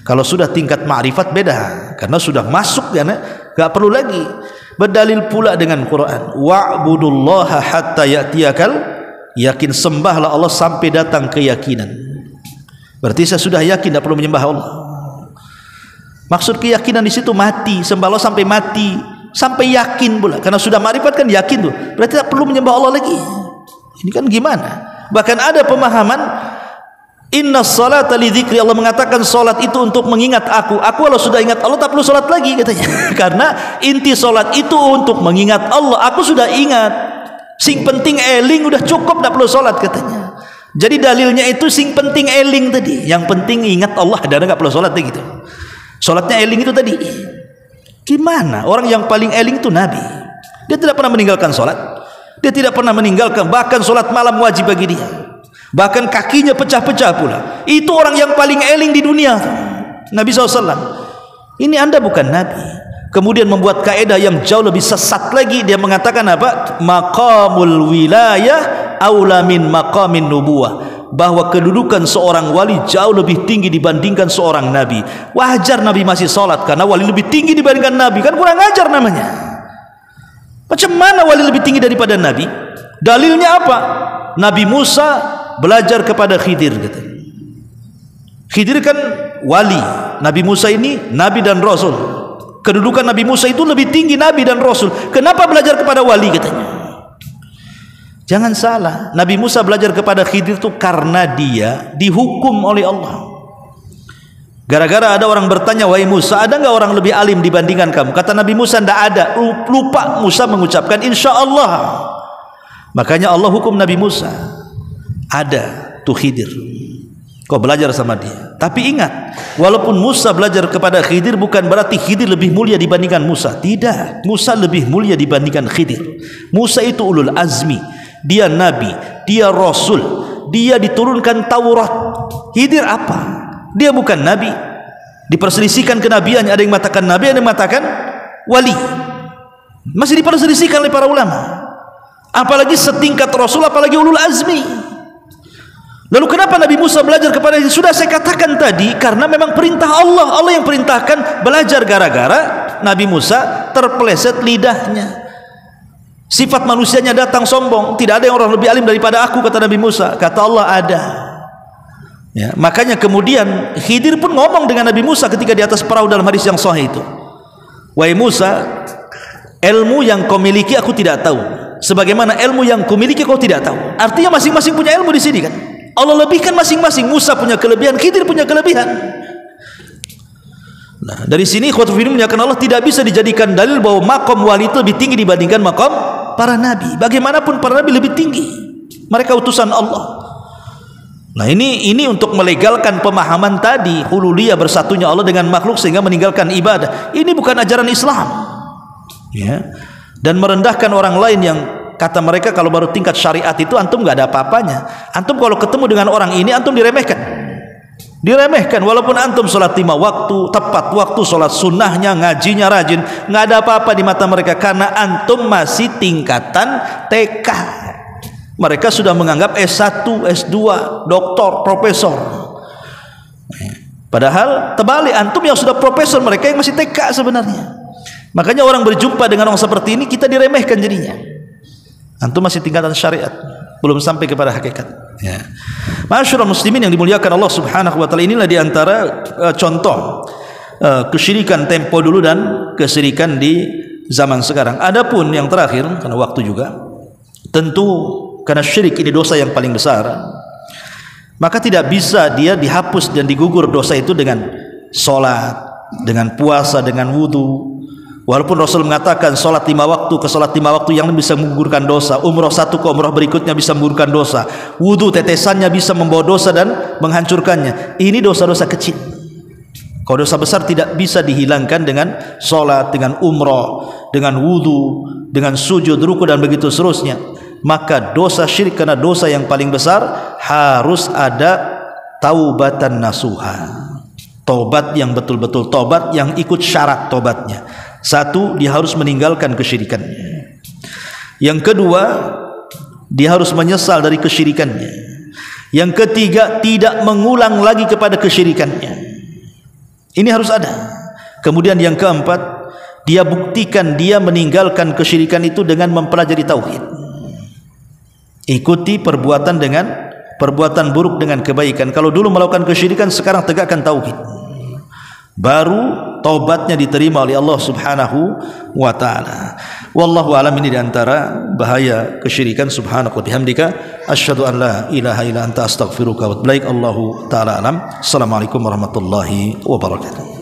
Kalau sudah tingkat ma'rifat beda, karena sudah masuk ya, enggak perlu lagi. Berdalil pula dengan Quran, wa'budullaha hatta ya'tiyakal yakin, sembahlah Allah sampai datang keyakinan. Berarti saya sudah yakin, tidak perlu menyembah Allah. Maksud keyakinan di situ mati, sembah Allah sampai mati, sampai yakin pula. Karena sudah ma'rifat kan yakin tuh, berarti tidak perlu menyembah Allah lagi. Ini kan gimana? Bahkan ada pemahaman inna salata li dzikri, Allah mengatakan salat itu untuk mengingat aku. Aku kalau sudah ingat Allah tak perlu salat lagi katanya. Karena inti salat itu untuk mengingat Allah. Aku sudah ingat. Sing penting eling udah cukup, tak perlu salat katanya. Jadi dalilnya itu sing penting eling tadi. Yang penting ingat Allah, dan enggak perlu salat gitu. Salatnya eling itu tadi. Gimana? Orang yang paling eling itu Nabi. Dia tidak pernah meninggalkan salat. Dia tidak pernah meninggalkan, bahkan salat malam wajib bagi dia. Bahkan kakinya pecah-pecah pula. Itu orang yang paling eling di dunia, Nabi SAW. Ini Anda bukan Nabi. Kemudian membuat kaedah yang jauh lebih sesat lagi. Dia mengatakan apa? Maqamul wilayah aula min maqamin nubuwah, bahwa kedudukan seorang wali jauh lebih tinggi dibandingkan seorang nabi. Wajar Nabi masih sholat, karena wali lebih tinggi dibandingkan Nabi. Kan kurang ajar namanya. Macam mana wali lebih tinggi daripada Nabi? Dalilnya apa? Nabi Musa belajar kepada Khidir, kata. Khidir kan wali, Nabi Musa ini nabi dan rasul. Kedudukan Nabi Musa itu lebih tinggi nabi dan rasul. Kenapa belajar kepada wali, katanya? Jangan salah, Nabi Musa belajar kepada Khidir itu karena dia dihukum oleh Allah. Gara-gara ada orang bertanya, wahai Musa, ada enggak orang lebih alim dibandingkan kamu? Kata Nabi Musa, tidak ada. Lupa Musa mengucapkan insya Allah. Makanya Allah hukum Nabi Musa. Ada tuh Khidir, kau belajar sama dia. Tapi ingat, walaupun Musa belajar kepada Khidir, bukan berarti Khidir lebih mulia dibandingkan Musa. Tidak, Musa lebih mulia dibandingkan Khidir. Musa itu ulul azmi, dia nabi, dia rasul, dia diturunkan Taurat. Khidir apa? Dia bukan nabi. Diperselisihkan kenabiannya, ada yang mengatakan nabi, ada yang mengatakan wali. Masih diperselisihkan oleh para ulama. Apalagi setingkat rasul, apalagi ulul azmi. Lalu kenapa Nabi Musa belajar kepada dia? Sudah saya katakan tadi, karena memang perintah Allah. Allah yang perintahkan belajar, gara-gara Nabi Musa terpeleset lidahnya. Sifat manusianya datang sombong. Tidak ada yang orang lebih alim daripada aku, kata Nabi Musa. Kata Allah, ada. Ya, makanya kemudian Khidir pun ngomong dengan Nabi Musa ketika di atas perahu dalam hadis yang sahih itu. Wahai Musa, ilmu yang kau miliki aku tidak tahu, sebagaimana ilmu yang kau miliki kau tidak tahu. Artinya masing-masing punya ilmu di sini kan. Allah lebihkan masing-masing. Musa punya kelebihan, Khidir punya kelebihan. Nah, dari sini ikhwatul fillah menyatakan Allah tidak bisa dijadikan dalil bahwa maqam wali itu lebih tinggi dibandingkan maqam para nabi. Bagaimanapun para nabi lebih tinggi. Mereka utusan Allah. Nah, ini untuk melegalkan pemahaman tadi hululiyah bersatunya Allah dengan makhluk sehingga meninggalkan ibadah. Ini bukan ajaran Islam. Ya. Dan merendahkan orang lain yang kata mereka kalau baru tingkat syariat itu antum nggak ada apa-apanya. Antum kalau ketemu dengan orang ini antum diremehkan. Diremehkan walaupun antum sholat 5 waktu tepat waktu, sholat sunnahnya, ngajinya rajin, nggak ada apa-apa di mata mereka karena antum masih tingkatan TK. Mereka sudah menganggap S1, S2, doktor, profesor. Padahal terbalik, antum yang sudah profesor, mereka yang masih TK sebenarnya. Makanya orang berjumpa dengan orang seperti ini kita diremehkan jadinya. Antum masih tingkatan syariat, belum sampai kepada hakikat. Ya. Masyaallah muslimin yang dimuliakan Allah Subhanahu wa taala, inilah diantara contoh kesyirikan tempo dulu dan kesyirikan di zaman sekarang. Adapun yang terakhir, karena waktu juga, tentu karena syirik ini dosa yang paling besar, maka tidak bisa dia dihapus dan digugur dosa itu dengan sholat, dengan puasa, dengan wudu. Walaupun Rasul mengatakan sholat 5 waktu ke sholat 5 waktu yang bisa menggugurkan dosa, umroh 1 ke umroh berikutnya bisa menggugurkan dosa, wudu tetesannya bisa membawa dosa dan menghancurkannya. Ini dosa-dosa kecil. Kalau dosa besar tidak bisa dihilangkan dengan sholat, dengan umroh, dengan wudu, dengan sujud, ruku dan begitu seterusnya. Maka dosa syirik karena dosa yang paling besar harus ada taubatan nasuha, tobat yang betul-betul tobat yang ikut syarat tobatnya. Satu, dia harus meninggalkan kesyirikannya. Yang kedua, dia harus menyesal dari kesyirikannya. Yang ketiga, tidak mengulang lagi kepada kesyirikannya. Ini harus ada. Kemudian yang keempat, dia buktikan dia meninggalkan kesyirikan itu dengan mempelajari tauhid. Ikuti perbuatan buruk dengan kebaikan. Kalau dulu melakukan kesyirikan, sekarang tegakkan tauhid. Baru taubatnya diterima oleh Allah Subhanahu wa taala. Wallahu alam, ini diantara bahaya kesyirikan. Subhanaka wa bihamdika asyhadu an la ilaha illa anta astaghfiruka wa atubu ilaik. Allahu taala alam. Assalamualaikum warahmatullahi wabarakatuh.